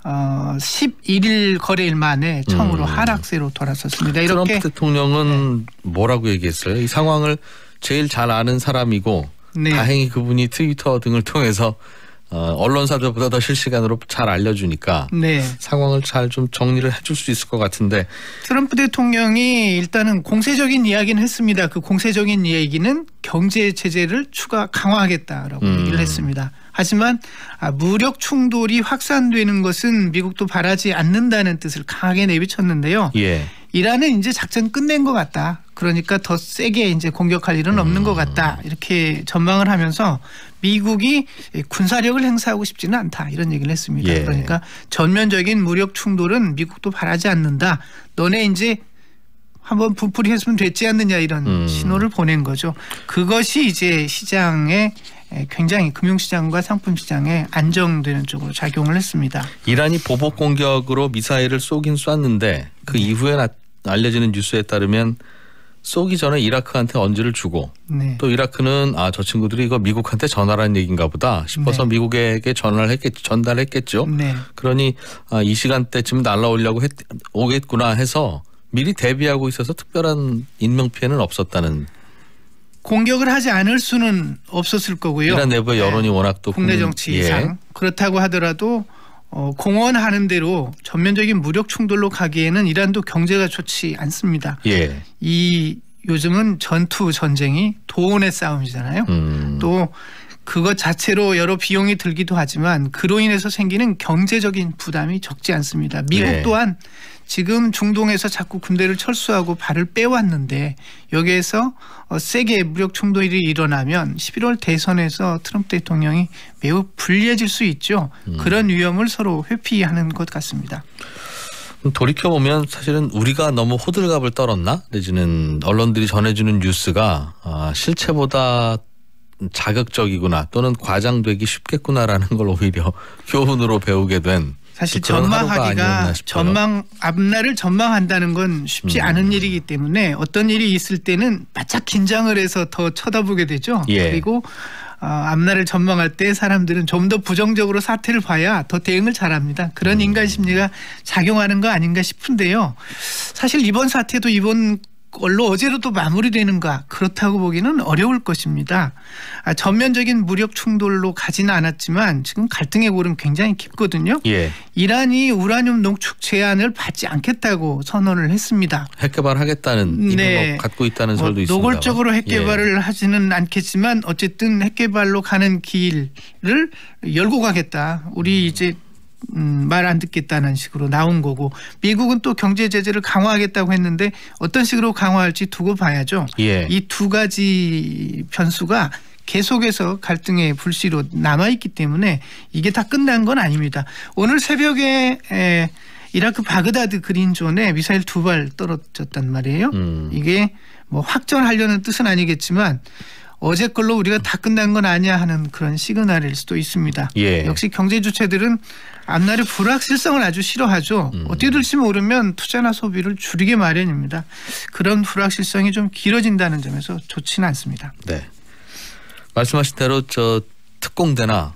11일 거래일 만에 처음으로 하락세로 돌아섰습니다. 이렇게 트럼프 대통령은 뭐라고 얘기했어요? 이 상황을 제일 잘 아는 사람이고 다행히 그분이 트위터 등을 통해서 언론사들보다 더 실시간으로 잘 알려주니까 상황을 잘 좀 정리를 해줄 수 있을 것 같은데 트럼프 대통령이 일단은 공세적인 이야기는 했습니다. 그 공세적인 얘기는 경제 제재를 추가 강화하겠다라고 얘기를 했습니다. 하지만 무력 충돌이 확산되는 것은 미국도 바라지 않는다는 뜻을 강하게 내비쳤는데요. 이란은 이제 작전 끝낸 것 같다. 그러니까 더 세게 이제 공격할 일은 없는 것 같다. 이렇게 전망을 하면서 미국이 군사력을 행사하고 싶지는 않다. 이런 얘기를 했습니다. 그러니까 전면적인 무력 충돌은 미국도 바라지 않는다. 너네 이제 한번 분풀이 했으면 됐지 않느냐 이런 신호를 보낸 거죠. 그것이 이제 시장에 굉장히 금융시장과 상품시장에 안정되는 쪽으로 작용을 했습니다. 이란이 보복 공격으로 미사일을 쏘긴 쐈는데 그 이후에 알려지는 뉴스에 따르면 쏘기 전에 이라크한테 언지를 주고 또 이라크는 저 친구들이 이거 미국한테 전화라는 얘기인가 보다 싶어서 미국에게 전달했겠죠. 그러니 이 시간대쯤 날라오려고 오겠구나 해서 미리 대비하고 있어서 특별한 인명피해는 없었다는. 공격을 하지 않을 수는 없었을 거고요. 이란 내부의 여론이 워낙 또 국내 정치상 그렇다고 하더라도 공언하는 대로 전면적인 무력 충돌로 가기에는 이란도 경제가 좋지 않습니다. 이 요즘은 전투 전쟁이 돈의 싸움이잖아요. 또 그것 자체로 여러 비용이 들기도 하지만 그로 인해서 생기는 경제적인 부담이 적지 않습니다. 미국 또한 지금 중동에서 자꾸 군대를 철수하고 발을 빼왔는데 여기에서 세게 무력 충돌이 일어나면 11월 대선에서 트럼프 대통령이 매우 불리해질 수 있죠. 그런 위험을 서로 회피하는 것 같습니다. 돌이켜보면 사실은 우리가 너무 호들갑을 떨었나? 내지는 언론들이 전해주는 뉴스가 실체보다 자극적이구나 또는 과장되기 쉽겠구나라는 걸 오히려 교훈으로 배우게 된 사실 전망하기가 앞날을 전망한다는 건 쉽지 않은 일이기 때문에 어떤 일이 있을 때는 바짝 긴장을 해서 더 쳐다보게 되죠. 그리고 앞날을 전망할 때 사람들은 좀 더 부정적으로 사태를 봐야 더 대응을 잘합니다. 그런 인간 심리가 작용하는 거 아닌가 싶은데요. 사실 이번 사태도 이번 걸로 어제로 또 마무리되는가 그렇다고 보기는 어려울 것입니다. 전면적인 무력 충돌로 가지는 않았지만 지금 갈등의 골은 굉장히 깊거든요. 이란이 우라늄 농축 제한을 받지 않겠다고 선언을 했습니다. 핵개발하겠다는 이미 갖고 있다는 설도 있습니다. 노골적으로 핵개발을 하지는 않겠지만 어쨌든 핵개발로 가는 길을 열고 가겠다. 우리 이제 말 안 듣겠다는 식으로 나온 거고 미국은 또 경제 제재를 강화하겠다고 했는데 어떤 식으로 강화할지 두고 봐야죠. 이 두 가지 변수가 계속해서 갈등의 불씨로 남아있기 때문에 이게 다 끝난 건 아닙니다. 오늘 새벽에 이라크 바그다드 그린존에 미사일 2발 떨어졌단 말이에요. 이게 뭐 확전하려는 뜻은 아니겠지만 어제 걸로 우리가 다 끝난 건 아니야 하는 그런 시그널일 수도 있습니다. 역시 경제 주체들은 앞날의 불확실성을 아주 싫어하죠. 어떻게 될지 모르면 투자나 소비를 줄이게 마련입니다. 그런 불확실성이 좀 길어진다는 점에서 좋지는 않습니다. 말씀하신 대로 특공대나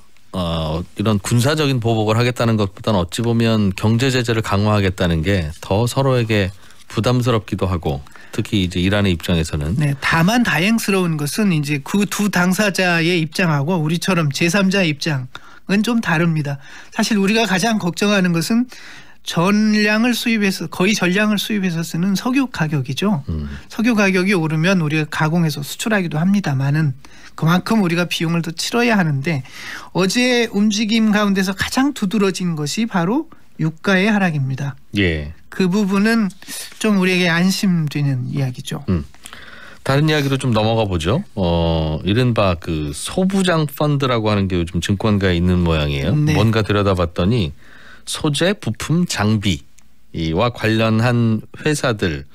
이런 군사적인 보복을 하겠다는 것보다는 어찌 보면 경제 제재를 강화하겠다는 게 더 서로에게 부담스럽기도 하고 특히 이제 이란의 입장에서는 다만 다행스러운 것은 이제 그 두 당사자의 입장하고 우리처럼 제3자 입장은 좀 다릅니다. 사실 우리가 가장 걱정하는 것은 전량을 수입해서 거의 전량을 수입해서 쓰는 석유 가격이죠. 석유 가격이 오르면 우리가 가공해서 수출하기도 합니다만은 그만큼 우리가 비용을 더 치러야 하는데 어제 움직임 가운데서 가장 두드러진 것이 바로 유가의 하락입니다. 그 부분은 좀 우리에게 안심되는 이야기죠. 다른 이야기로 좀 넘어가 보죠. 이른바 그 소부장 펀드라고 하는 게 요즘 증권가에 있는 모양이에요. 뭔가 들여다봤더니 소재, 부품, 장비와 관련한 회사들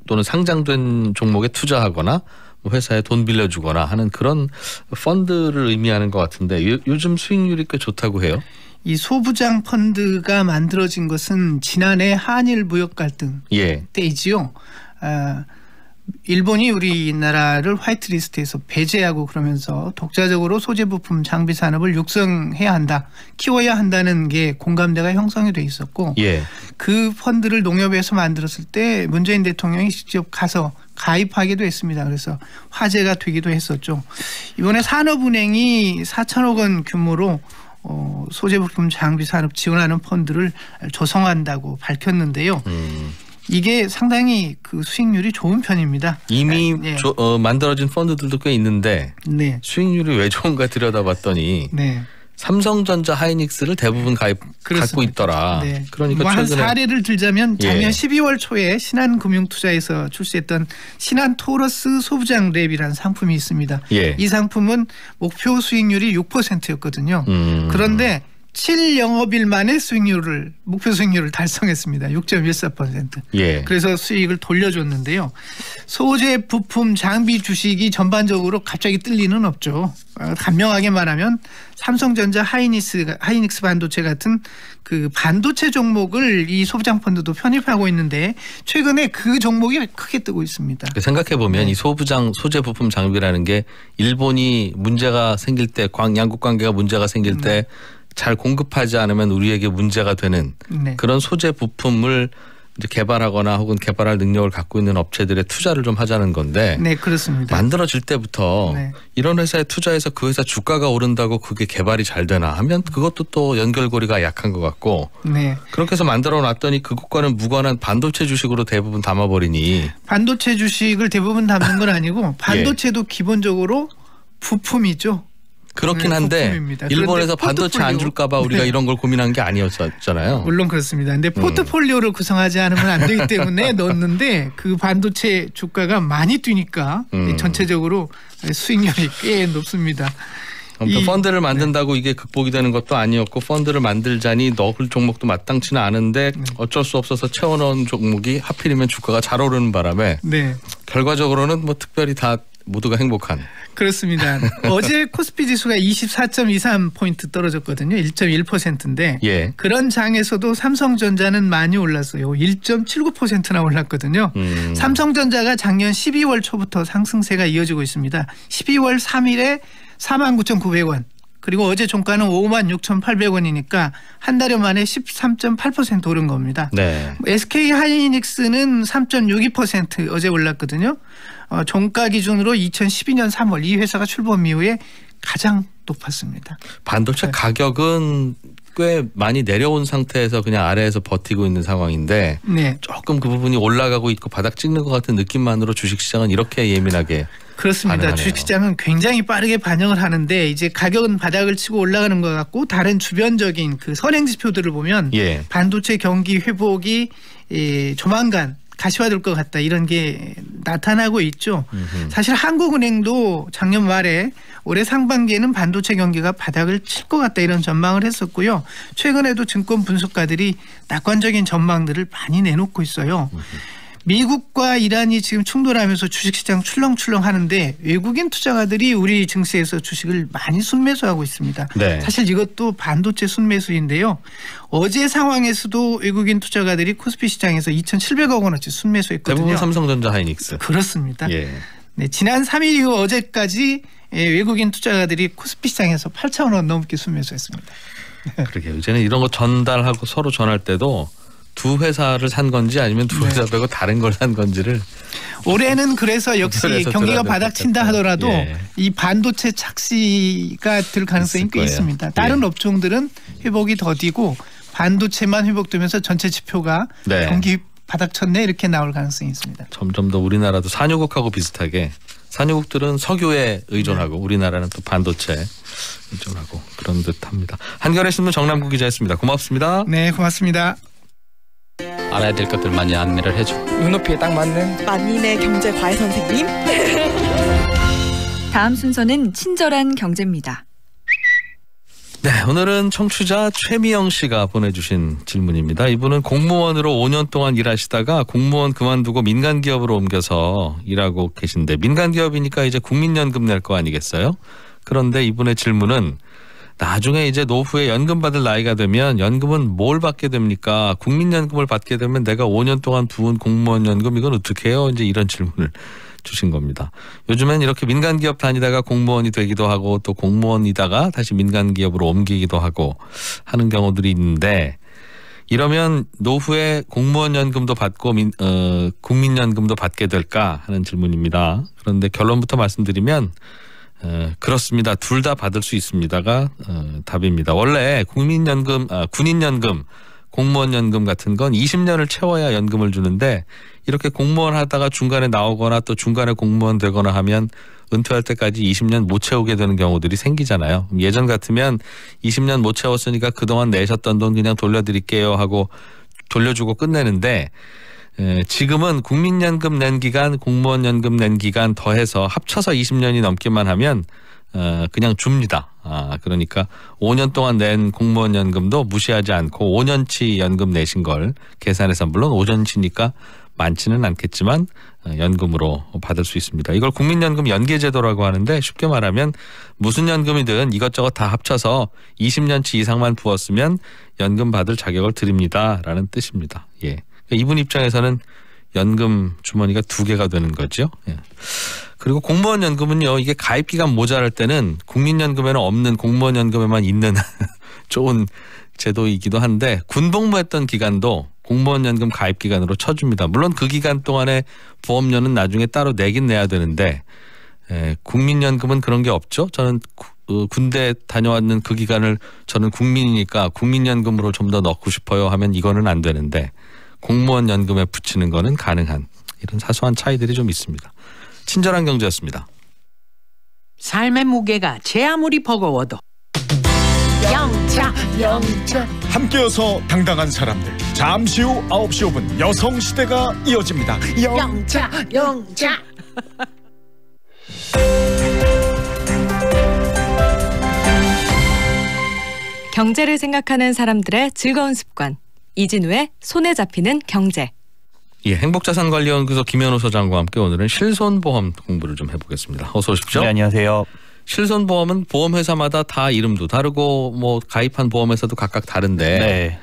또는 상장된 종목에 투자하거나 회사에 돈 빌려주거나 하는 그런 펀드를 의미하는 것 같은데 요즘 수익률이 꽤 좋다고 해요. 이 소부장 펀드가 만들어진 것은 지난해 한일 무역 갈등 때이지요. 일본이 우리나라를 화이트리스트에서 배제하고 그러면서 독자적으로 소재 부품 장비 산업을 육성해야 한다, 키워야 한다는 게 공감대가 형성이 돼 있었고 예. 그 펀드를 농협에서 만들었을 때 문재인 대통령이 직접 가서 가입하기도 했습니다. 그래서 화제가 되기도 했었죠. 이번에 산업은행이 4천억 원 규모로 소재부품 장비 산업 지원하는 펀드를 조성한다고 밝혔는데요. 이게 상당히 그 수익률이 좋은 편입니다. 이미 네. 만들어진 펀드들도 꽤 있는데 네. 수익률이 왜 좋은가 들여다봤더니 네. 삼성전자, 하이닉스를 대부분 갖고 있더라. 네. 그러니까 뭐 한 최근에 사례를 들자면 작년 예. 12월 초에 신한금융투자에서 출시했던 신한토러스 소부장 랩이라는 상품이 있습니다. 예. 이 상품은 목표 수익률이 6%였거든요. 그런데 7영업일 만에 목표 수익률을 달성했습니다. 6.14%. 예. 그래서 수익을 돌려줬는데요. 소재, 부품, 장비 주식이 전반적으로 갑자기 뜰 리는 없죠. 간명하게 말하면 삼성전자, 하이닉스 반도체 같은 그 반도체 종목을 이 소부장 펀드도 편입하고 있는데 최근에 그 종목이 크게 뜨고 있습니다. 생각해 보면 네. 이 소재 부품 장비라는 게 일본이 문제가 생길 때, 양국 관계가 문제가 생길 때 잘 공급하지 않으면 우리에게 문제가 되는 네. 그런 소재 부품을 이제 개발하거나 혹은 개발할 능력을 갖고 있는 업체들의 투자를 좀 하자는 건데 네, 그렇습니다. 만들어질 때부터 네. 이런 회사에 투자해서 그 회사 주가가 오른다고 그게 개발이 잘 되나 하면 그것도 또 연결고리가 약한 것 같고 네. 그렇게 해서 만들어 놨더니 그것과는 무관한 반도체 주식으로 대부분 담아버리니 반도체 주식을 대부분 담는 건 아니고 반도체도 기본적으로 부품이죠. 그렇긴 한데 부품입니다. 일본에서 그런데 반도체 안 줄까봐 우리가 네. 이런 걸 고민한 게 아니었잖아요. 물론 그렇습니다. 근데 포트폴리오를 구성하지 않으면 안 되기 때문에 넣었는데 그 반도체 주가가 많이 뛰니까 전체적으로 수익률이 꽤 높습니다. 아무튼 펀드를 만든다고 이게 극복이 되는 것도 아니었고 펀드를 만들자니 넣을 종목도 마땅치는 않은데 어쩔 수 없어서 채워넣은 종목이 하필이면 주가가 잘 오르는 바람에 네. 결과적으로는 뭐 특별히 다 모두가 행복한. 그렇습니다. 어제 코스피 지수가 24.23포인트 떨어졌거든요. 1.1%인데 예. 그런 장에서도 삼성전자는 많이 올랐어요. 1.79%나 올랐거든요. 삼성전자가 작년 12월 초부터 상승세가 이어지고 있습니다. 12월 3일에 49,900원. 그리고 어제 종가는 56,800원이니까 한 달여 만에 13.8% 오른 겁니다. 네. SK 하이닉스는 3.62% 어제 올랐거든요. 종가 기준으로 2012년 3월 이 회사가 출범 이후에 가장 높았습니다. 반도체 가격은 꽤 많이 내려온 상태에서 그냥 아래에서 버티고 있는 상황인데 네. 조금 그 부분이 올라가고 있고 바닥 찍는 것 같은 느낌만으로 주식시장은 이렇게 예민하게 그렇습니다. 반응하네요. 주식시장은 굉장히 빠르게 반영을 하는데 이제 가격은 바닥을 치고 올라가는 것 같고 다른 주변적인 그 선행 지표들을 보면 예. 반도체 경기 회복이 조만간 가시화될 것 같다 이런 게 나타나고 있죠. 사실 한국은행도 작년 말에 올해 상반기에는 반도체 경기가 바닥을 칠 것 같다 이런 전망을 했었고요. 최근에도 증권 분석가들이 낙관적인 전망들을 많이 내놓고 있어요. 미국과 이란이 지금 충돌하면서 주식시장 출렁출렁 하는데 외국인 투자가들이 우리 증시에서 주식을 많이 순매수하고 있습니다. 네. 사실 이것도 반도체 순매수인데요. 어제 상황에서도 외국인 투자가들이 코스피 시장에서 2,700억 원어치 순매수했거든요. 대부분 삼성전자 하이닉스. 그렇습니다. 예. 네, 지난 3일 이후 어제까지 외국인 투자가들이 코스피 시장에서 8,000원 원 넘게 순매수했습니다. 그러게요. 이제는 이런 거 전달하고 서로 전할 때도 두 회사를 산 건지 아니면 두 회사 빼고 다른 걸 산 건지를 올해는 그래서 역시 경기가 바닥친다 하더라도 예. 이 반도체 착시가 될 가능성이 꽤 있습니다. 다른 업종들은 회복이 더디고 반도체만 회복되면서 전체 지표가 네. 경기 바닥쳤네 이렇게 나올 가능성이 있습니다. 점점 더 우리나라도 산유국하고 비슷하게 산유국들은 석유에 의존하고 우리나라는 또 반도체 의존하고 그런 듯합니다. 한겨레 신문 정남구 기자였습니다. 고맙습니다. 네, 고맙습니다. 알아야 될 것들 많이 안내를 해줘. 눈높이에 딱 맞는 만인의 경제 과외 선생님. 다음 순서는 친절한 경제입니다. 네, 오늘은 청취자 최미영 씨가 보내주신 질문입니다. 이분은 공무원으로 5년 동안 일하시다가 공무원 그만두고 민간기업으로 옮겨서 일하고 계신데 민간기업이니까 이제 국민연금 낼 거 아니겠어요? 그런데 이분의 질문은 나중에 이제 노후에 연금 받을 나이가 되면 연금은 뭘 받게 됩니까? 국민연금을 받게 되면 내가 5년 동안 부은 공무원 연금 이건 어떻게 해요? 이제 이런 질문을 주신 겁니다. 요즘엔 이렇게 민간기업 다니다가 공무원이 되기도 하고 또 공무원이다가 다시 민간기업으로 옮기기도 하고 하는 경우들이 있는데 이러면 노후에 공무원 연금도 받고 국민연금도 받게 될까 하는 질문입니다. 그런데 결론부터 말씀드리면 그렇습니다. 둘 다 받을 수 있습니다가 답입니다. 원래 국민연금, 군인연금, 공무원연금 같은 건 20년을 채워야 연금을 주는데 이렇게 공무원 하다가 중간에 나오거나 또 중간에 공무원 되거나 하면 은퇴할 때까지 20년 못 채우게 되는 경우들이 생기잖아요. 예전 같으면 20년 못 채웠으니까 그동안 내셨던 돈 그냥 돌려드릴게요 하고 돌려주고 끝내는데 지금은 국민연금 낸 기간, 공무원연금 낸 기간 더해서 합쳐서 20년이 넘기만 하면 그냥 줍니다. 그러니까 5년 동안 낸 공무원 연금도 무시하지 않고 5년치 연금 내신 걸 계산해서 물론 5년치니까 많지는 않겠지만 연금으로 받을 수 있습니다. 이걸 국민연금 연계제도라고 하는데 쉽게 말하면 무슨 연금이든 이것저것 다 합쳐서 20년치 이상만 부었으면 연금 받을 자격을 드립니다라는 뜻입니다. 예. 이분 입장에서는 연금 주머니가 2개가 되는 거죠. 예. 그리고 공무원 연금은요. 이게 가입 기간 모자랄 때는 국민연금에는 없는 공무원 연금에만 있는 좋은 제도이기도 한데 군복무했던 기간도 공무원 연금 가입 기간으로 쳐줍니다. 물론 그 기간 동안에 보험료는 나중에 따로 내긴 내야 되는데 국민연금은 그런 게 없죠. 저는 군대 다녀왔는 그 기간을 저는 국민이니까 국민연금으로 좀 더 넣고 싶어요 하면 이거는 안 되는데 공무원 연금에 붙이는 거는 가능한 이런 사소한 차이들이 좀 있습니다. 친절한 경제였습니다. 삶의 무게가 제 아무리 버거워도 영차 함께여서 당당한 사람들 잠시 후 9시 5분 여성시대가 이어집니다. 영차 경제를 생각하는 사람들의 즐거운 습관 이진우의 손에 잡히는 경제. 예, 행복자산관리연구소 김현우 소장과 함께 오늘은 실손보험 공부를 좀 해보겠습니다. 어서 오십시오. 네, 안녕하세요. 실손보험은 보험회사마다 다 이름도 다르고 뭐 가입한 보험회사도 각각 다른데 네.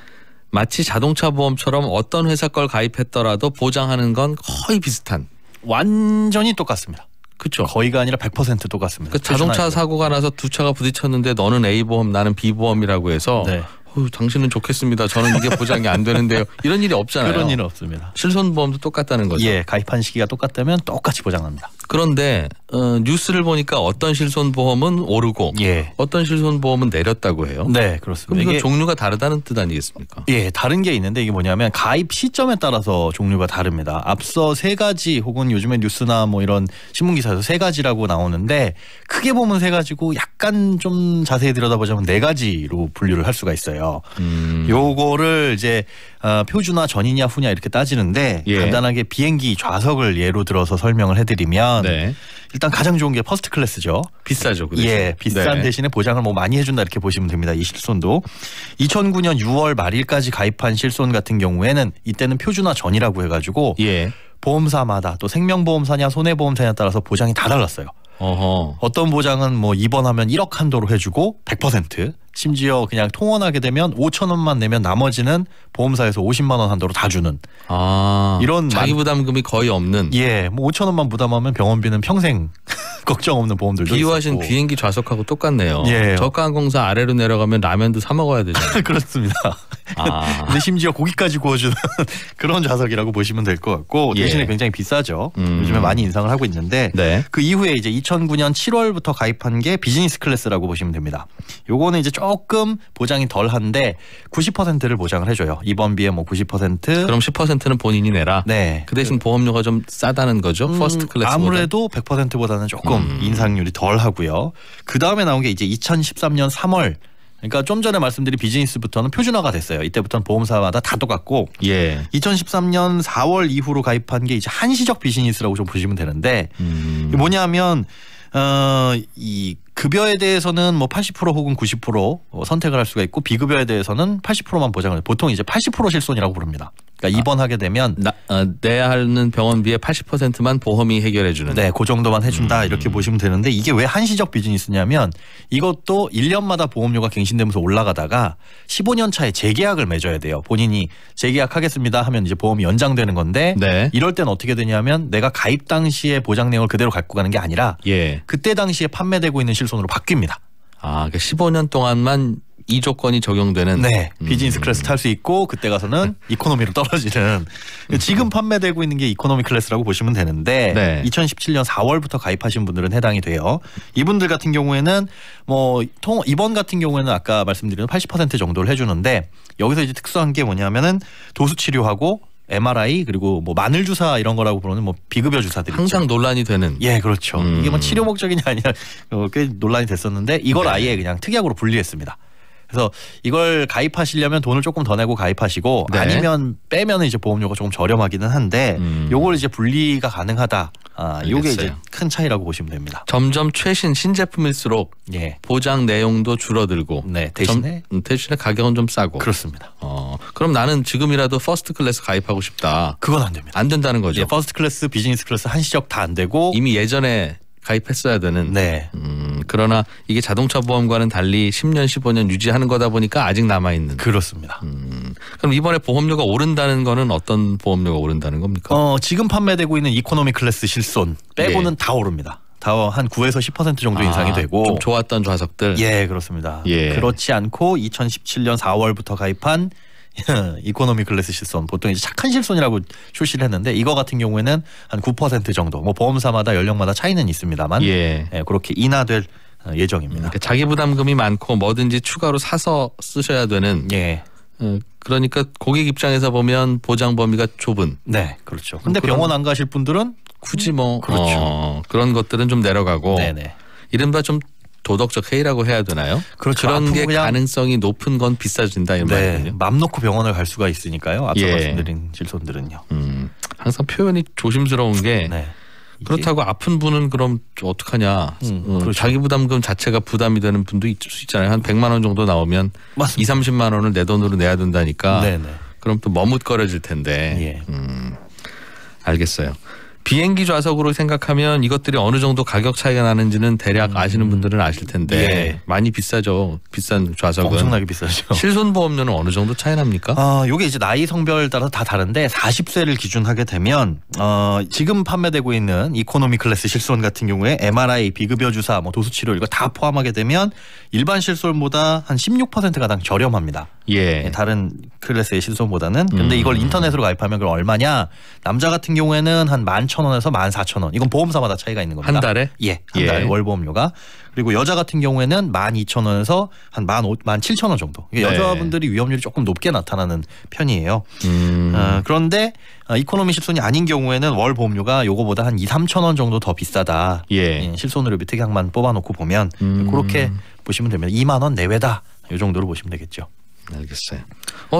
마치 자동차 보험처럼 어떤 회사 걸 가입했더라도 보장하는 건 거의 비슷한. 완전히 똑같습니다. 그렇죠. 거의가 아니라 100% 똑같습니다. 그 자동차 사고가 나서 두 차가 부딪혔는데 너는 A보험 나는 B보험이라고 해서 네. 당신은 좋겠습니다. 저는 이게 보장이 안 되는데요. 이런 일이 없잖아요. 그런 일은 없습니다. 실손보험도 똑같다는 거죠. 예, 가입한 시기가 똑같다면 똑같이 보장합니다. 그런데 뉴스를 보니까 어떤 실손보험은 오르고 예. 어떤 실손보험은 내렸다고 해요. 네, 그렇습니다. 그럼 이건 이게 종류가 다르다는 뜻 아니겠습니까? 예, 다른 게 있는데 이게 뭐냐면 가입 시점에 따라서 종류가 다릅니다. 앞서 3가지 혹은 요즘에 뉴스나 뭐 이런 신문기사에서 3가지라고 나오는데 크게 보면 3가지고 약간 좀 자세히 들여다보자면 4가지로 분류를 할 수가 있어요. 요거를 이제 표준화 전이냐 후냐 이렇게 따지는데 간단하게 비행기 좌석을 예로 들어서 설명을 해드리면 일단 가장 좋은 게 퍼스트 클래스죠. 비싸죠. 그 예, 비싼 대신에 보장을 뭐 많이 해준다 이렇게 보시면 됩니다. 이 실손도 2009년 6월 말일까지 가입한 실손 같은 경우에는 이때는 표준화 전이라고 해가지고 보험사마다 또 생명보험사냐 손해보험사냐에 따라서 보장이 다 달랐어요. 어떤 보장은 뭐 입원하면 1억 한도로 해주고 100%, 심지어 그냥 통원하게 되면 5천 원만 내면 나머지는 보험사에서 50만 원 한도로 다 주는 이런 자기 부담금이 거의 없는. 예, 뭐 5천 원만 부담하면 병원비는 평생 걱정 없는 보험들도 비유하신 있었고. 비행기 좌석하고 똑같네요. 예. 저가항공사 아래로 내려가면 라면도 사 먹어야 되잖아요. 그렇습니다. 근데 심지어 고기까지 구워주는 그런 좌석이라고 보시면 될 것 같고 대신에 굉장히 비싸죠. 요즘에 많이 인상을 하고 있는데 그 이후에 이제 2009년 7월부터 가입한 게 비즈니스 클래스라고 보시면 됩니다. 요거는 이제 조금 보장이 덜한데 90%를 보장을 해줘요. 입원비의 뭐 90%. 그럼 10%는 본인이 내라. 네. 그 대신 보험료가 좀 싸다는 거죠. 퍼스트 클래스보다. 아무래도 100%보다는 조금 인상률이 덜 하고요. 그 다음에 나온 게 이제 2013년 3월. 그러니까 좀 전에 말씀드린 비즈니스부터는 표준화가 됐어요. 이때부터는 보험사마다 다 똑같고 2013년 4월 이후로 가입한 게 이제 한시적 비즈니스라고 좀 보시면 되는데 이게 뭐냐면 이 급여에 대해서는 뭐 80% 혹은 90% 선택을 할 수가 있고 비급여에 대해서는 80%만 보장을 보통 이제 80% 실손이라고 부릅니다. 그러니까 입원하게 되면 내야 하는 병원비의 80%만 보험이 해결해 주는. 네, 그 정도만 해준다 이렇게 보시면 되는데 이게 왜 한시적 비즈니스냐면 이것도 1년마다 보험료가 갱신되면서 올라가다가 15년 차에 재계약을 맺어야 돼요. 본인이 재계약하겠습니다 하면 이제 보험이 연장되는 건데 네. 이럴 때는 어떻게 되냐면 내가 가입 당시의 보장 내용을 그대로 갖고 가는 게 아니라 예. 그때 당시에 판매되고 있는 실손으로 바뀝니다. 아, 그러니까 15년 동안만 이 조건이 적용되는. 네, 비즈니스 클래스 탈 수 있고 그때 가서는 이코노미로 떨어지는. 지금 판매되고 있는 게 이코노미 클래스라고 보시면 되는데 네. 2017년 4월부터 가입하신 분들은 해당이 돼요. 이분들 같은 경우에는 뭐 입원 같은 경우에는 아까 말씀드린 80% 정도를 해주는데 여기서 이제 특수한 게 뭐냐면은 도수 치료하고 MRI 그리고 뭐 마늘 주사 이런 거라고 부르는 뭐 비급여 주사들이 항상 있죠. 논란이 되는. 예, 그렇죠. 이게 뭐 치료 목적이냐 아니냐 꽤 논란이 됐었는데 이걸 네. 아예 그냥 특약으로 분리했습니다. 그래서 이걸 가입하시려면 돈을 조금 더 내고 가입하시고 네. 아니면 빼면 이제 보험료가 조금 저렴하기는 한데 요걸 이제 분리가 가능하다. 요게 이제 큰 차이라고 보시면 됩니다. 점점 최신 신제품일수록 예. 보장 내용도 줄어들고 네, 대신에 가격은 좀 싸고. 그렇습니다. 그럼 나는 지금이라도 퍼스트 클래스 가입하고 싶다. 그건 안 됩니다. 안 된다는 거죠. 예, 퍼스트 클래스, 비즈니스 클래스 한시적 다 안 되고 이미 예전에 가입했어야 되는. 네. 그러나 이게 자동차 보험과는 달리 10년, 15년 유지하는 거다 보니까 아직 남아 있는. 그렇습니다. 그럼 이번에 보험료가 오른다는 거는 어떤 보험료가 오른다는 겁니까? 지금 판매되고 있는 이코노미 클래스 실손 빼고는 다 오릅니다. 다 한 9에서 10% 정도 인상이 되고 좀 좋았던 좌석들. 예, 그렇습니다. 예. 그렇지 않고 2017년 4월부터 가입한 이코노미 클래스 실손 보통 이제 착한 실손이라고 출시를 했는데 이거 같은 경우에는 한 9% 정도 뭐 보험사마다 연령마다 차이는 있습니다만 예. 그렇게 인하될 예정입니다. 그러니까 자기 부담금이 많고 뭐든지 추가로 사서 쓰셔야 되는. 예. 그러니까 고객 입장에서 보면 보장 범위가 좁은. 네, 그렇죠. 근데 병원 안 가실 분들은 굳이 뭐 그렇죠. 그런 것들은 좀 내려가고. 네네. 이른바 좀 도덕적 해이라고 해야 되나요? 그렇죠. 그런 게 그냥 가능성이 높은 건 비싸진다 이런 말이에요. 맘 놓고 병원을 갈 수가 있으니까요. 앞서 예. 말씀드린 실손들은요. 항상 표현이 조심스러운 게 그렇다고 아픈 분은 그럼 어떡하냐. 그렇죠. 자기 부담금 자체가 부담이 되는 분도 있을 수 있잖아요. 한 100만 원 정도 나오면 맞습니다. 2, 30만 원을 내 돈으로 내야 된다니까. 네네. 그럼 또 머뭇거려질 텐데. 예. 알겠어요. 비행기 좌석으로 생각하면 이것들이 어느 정도 가격 차이가 나는지는 대략 아시는 분들은 아실 텐데 예. 많이 비싸죠. 비싼 좌석은. 엄청나게 비싸죠. 실손보험료는 어느 정도 차이 납니까? 요게 이제 나이 성별 따라서 다 다른데 40세를 기준하게 되면 지금 판매되고 있는 이코노미 클래스 실손 같은 경우에 MRI, 비급여 주사, 뭐 도수치료 이거 다 포함하게 되면 일반 실손보다 한 16% 가량 저렴합니다. 예. 다른 클래스의 실손보다는. 근데 이걸 인터넷으로 가입하면 그럼 얼마냐? 남자 같은 경우에는 한 11,000원에서 14,000원. 이건 보험사마다 차이가 있는 겁니다. 한 달에? 예, 한 달 월보험료가. 그리고 여자 같은 경우에는 12,000원에서 한 17,000원 정도. 이게 네. 여자분들이 위험률이 조금 높게 나타나는 편이에요. 그런데 이코노미 실손이 아닌 경우에는 월 보험료가 요거보다 한 2, 3,000원 정도 더 비싸다. 예. 실손의료비 특약만 뽑아놓고 보면 그렇게 보시면 됩니다. 2만 원 내외다. 이 정도로 보시면 되겠죠. 알겠어요.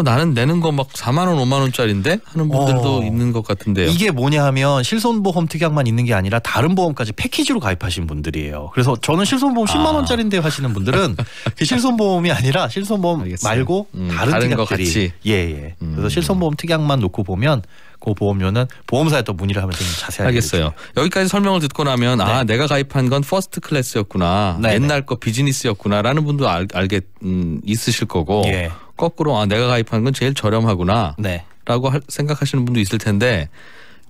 나는 내는 거 막 4만 원, 5만 원짜리인데 하는 분들도 있는 것 같은데요. 이게 뭐냐 하면 실손보험 특약만 있는 게 아니라 다른 보험까지 패키지로 가입하신 분들이에요. 그래서 저는 실손보험 10만 원짜리인데 하시는 분들은 그 실손보험이 아니라 실손보험 말고 다른 거 특약들이 같이. 예. 그래서 실손보험 특약만 놓고 보면 그 보험료는 보험사에 또 문의를 하면 좀 자세하게 알겠어요. 여기까지 설명을 듣고 나면 내가 가입한 건 퍼스트 클래스였구나. 옛날 거 비즈니스였구나라는 분도 알게 있으실 거고 예. 거꾸로 내가 가입한 건 제일 저렴하구나 라고 생각하시는 분도 있을 텐데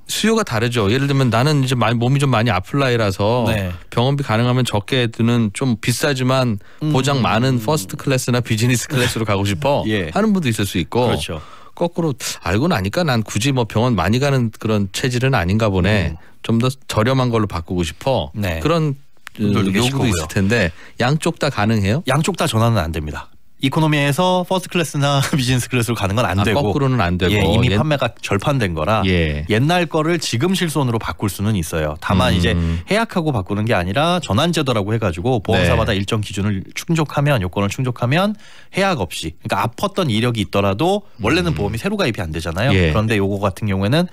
수요가 다르죠. 예를 들면 나는 이제 몸이 좀 많이 아플 나이라서 병원비 가능하면 적게 드는 좀 비싸지만 보장 많은 퍼스트 클래스나 비즈니스 클래스로 가고 싶어 하는 분도 있을 수 있고 그렇죠. 거꾸로 알고 나니까 난 굳이 뭐 병원 많이 가는 그런 체질은 아닌가 보네. 좀 더 저렴한 걸로 바꾸고 싶어. 그런 요구도 있을 텐데 양쪽 다 가능해요? 양쪽 다 전환은 안 됩니다. 이코노미에서 퍼스트 클래스나 비즈니스 클래스로 가는 건 안 되고 거꾸로는 안 되고 이미 판매가 절판된 거라 옛날 거를 지금 실손으로 바꿀 수는 있어요. 다만 이제 해약하고 바꾸는 게 아니라 전환제도라고 해가지고 보험사마다 일정 기준을 충족하면 요건을 충족하면 해약 없이 그러니까 아팠던 이력이 있더라도 원래는 보험이 새로 가입이 안 되잖아요. 그런데 요거 같은 경우에는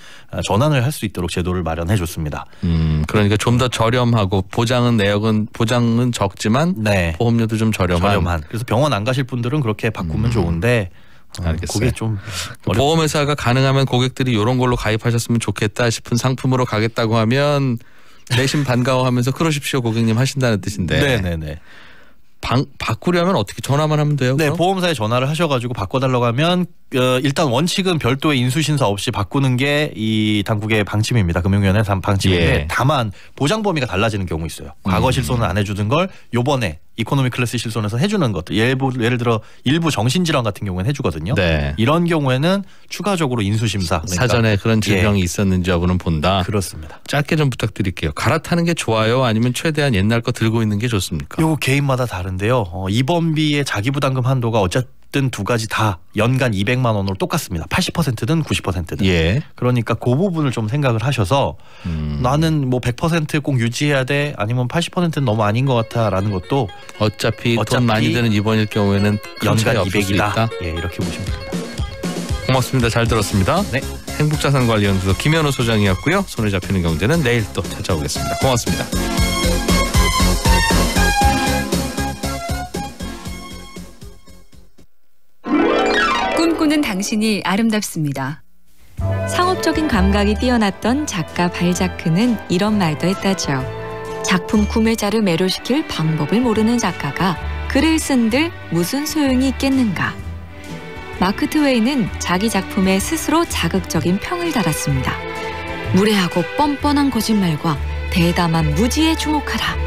전환을 할 수 있도록 제도를 마련해 줬습니다. 그러니까 좀 더 저렴하고 보장은 적지만 보험료도 좀 저렴한. 그래서 병원 안 가실 분들은 그렇게 바꾸면 좋은데 알겠어요. 그게 좀 보험회사가 가능하면 고객들이 이런 걸로 가입하셨으면 좋겠다 싶은 상품으로 가겠다고 하면 내심 반가워하면서 그러십시오 고객님 하신다는 뜻인데. 네네네. 바꾸려면 어떻게 전화만 하면 돼요? 네, 그럼? 보험사에 전화를 하셔가지고 바꿔달라고 하면 일단 원칙은 별도의 인수신사 없이 바꾸는 게 이 당국의 방침입니다. 금융위원회 방침인데 다만 보장 범위가 달라지는 경우 있어요. 과거 실손을 안 해주던 걸 요번에 이코노미 클래스 실손에서 해주는 것들 예를 들어 일부 정신질환 같은 경우는 해주거든요. 이런 경우에는 추가적으로 인수심사 그러니까 사전에 그런 질병이 있었는지 여부는 본다. 그렇습니다. 짧게 좀 부탁드릴게요. 갈아타는 게 좋아요? 아니면 최대한 옛날 거 들고 있는 게 좋습니까? 요거 개인마다 다른데요. 입원비의 자기부담금 한도가 어쨌든 두 가지 다 연간 200만 원으로 똑같습니다. 80%든 90%든. 그러니까 그 부분을 좀 생각을 하셔서 나는 뭐 100% 꼭 유지해야 돼 아니면 80%는 너무 아닌 것 같아라는 것도 어차피 돈 많이 드는 입원일 경우에는 연간 없을 수 200이다. 이렇게 보시면 됩니다. 고맙습니다. 잘 들었습니다. 행복자산관리연구소 김현우 소장이었고요. 손에 잡히는 경제는 내일 또 찾아오겠습니다. 고맙습니다. 꿈꾸는 당신이 아름답습니다. 상업적인 감각이 뛰어났던 작가 발자크는 이런 말도 했다죠. 작품 구매자를 매료시킬 방법을 모르는 작가가 글을 쓴들 무슨 소용이 있겠는가. 마크 트웨이는 자기 작품에 스스로 자극적인 평을 달았습니다. 무례하고 뻔뻔한 거짓말과 대담한 무지에 주목하라.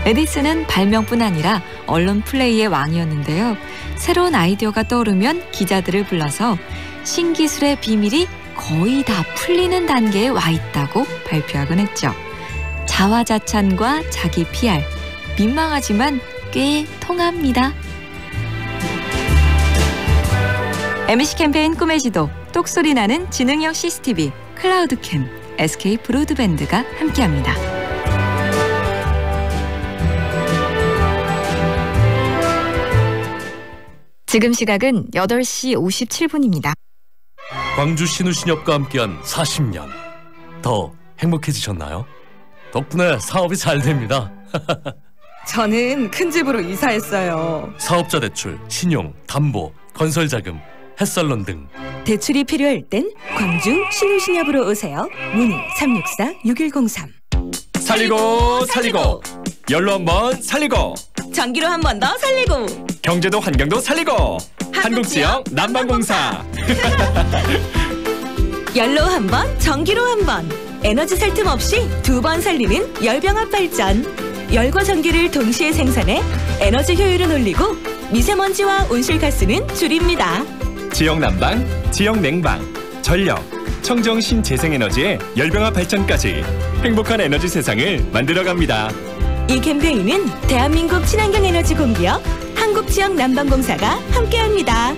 에디슨은 발명뿐 아니라 언론 플레이의 왕이었는데요. 새로운 아이디어가 떠오르면 기자들을 불러서 신기술의 비밀이 거의 다 풀리는 단계에 와 있다고 발표하곤 했죠. 자화자찬과 자기 PR, 민망하지만 꽤 통합니다. MBC 캠페인 꿈의 지도, 똑소리 나는 지능형 CCTV, 클라우드캠, SK 브로드밴드가 함께합니다. 지금 시각은 8시 57분입니다. 광주 신우신협과 함께한 40년. 더 행복해지셨나요? 덕분에 사업이 잘 됩니다. 저는 큰 집으로 이사했어요. 사업자 대출, 신용, 담보, 건설자금, 햇살론 등 대출이 필요할 땐 광주 신우신협으로 오세요. 문의 364-6103. 살리고 열로 한번 살리고 전기로 한 번 더 살리고 경제도 환경도 살리고 한국지역 난방공사. 열로 한 번, 전기로 한 번. 에너지 살 틈 없이 2번 살리는 열병합 발전. 열과 전기를 동시에 생산해 에너지 효율은 올리고 미세먼지와 온실가스는 줄입니다. 지역 난방, 지역 냉방, 전력, 청정 신재생에너지의 열병합 발전까지 행복한 에너지 세상을 만들어갑니다. 이 캠페인은 대한민국 친환경 에너지 공기업 한국지역 난방공사가 함께합니다.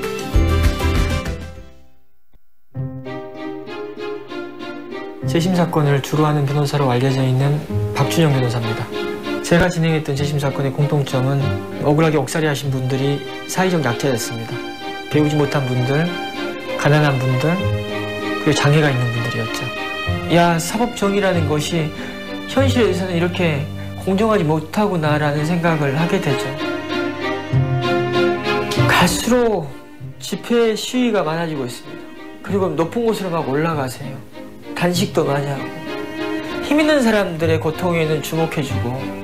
재심 사건을 주로 하는 변호사로 알려져 있는 박준영 변호사입니다. 제가 진행했던 재심 사건의 공통점은 억울하게 옥살이 하신 분들이 사회적 약자였습니다. 배우지 못한 분들, 가난한 분들, 그리고 장애가 있는 분들이었죠. 사법정의라는 것이 현실에서는 이렇게 공정하지 못하구나라는 생각을 하게 되죠. 갈수록 집회 시위가 많아지고 있습니다. 그리고 높은 곳으로 막 올라가세요. 단식도 많이 하고 힘 있는 사람들의 고통에는 주목해주고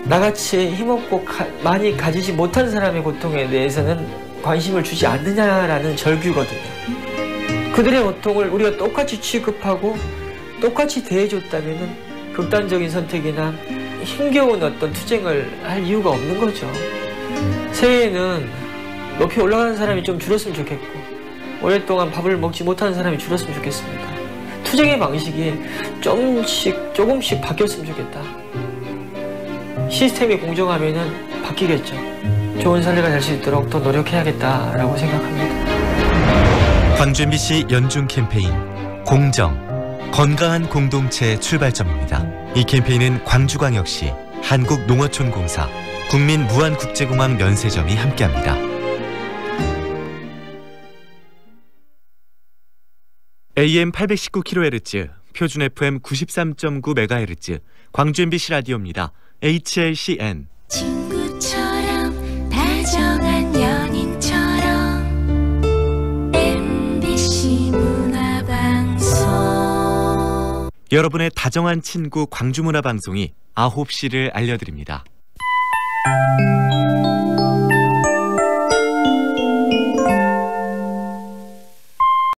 나같이 힘없고 많이 가지지 못한 사람의 고통에 대해서는 관심을 주지 않느냐라는 절규거든요. 그들의 고통을 우리가 똑같이 취급하고 똑같이 대해줬다면 극단적인 선택이나 힘겨운 어떤 투쟁을 할 이유가 없는 거죠. 새해에는 높이 올라가는 사람이 좀 줄었으면 좋겠고 오랫동안 밥을 먹지 못하는 사람이 줄었으면 좋겠습니다. 투쟁의 방식이 조금씩 바뀌었으면 좋겠다. 시스템이 공정하면은 바뀌겠죠. 좋은 사례가 될 수 있도록 더 노력해야겠다라고 생각합니다. 광주 MBC 연중 캠페인 공정, 건강한 공동체 출발점입니다. 이 캠페인은 광주광역시, 한국농어촌공사, 국민무한국제공항 면세점이 함께합니다. AM 819kHz, 표준 FM 93.9MHz, 광주 MBC 라디오입니다. HLCN. 친구처럼 다정한 연인처럼 MBC 문화방송. 여러분의 다정한 친구 광주문화방송이 9시를 알려드립니다.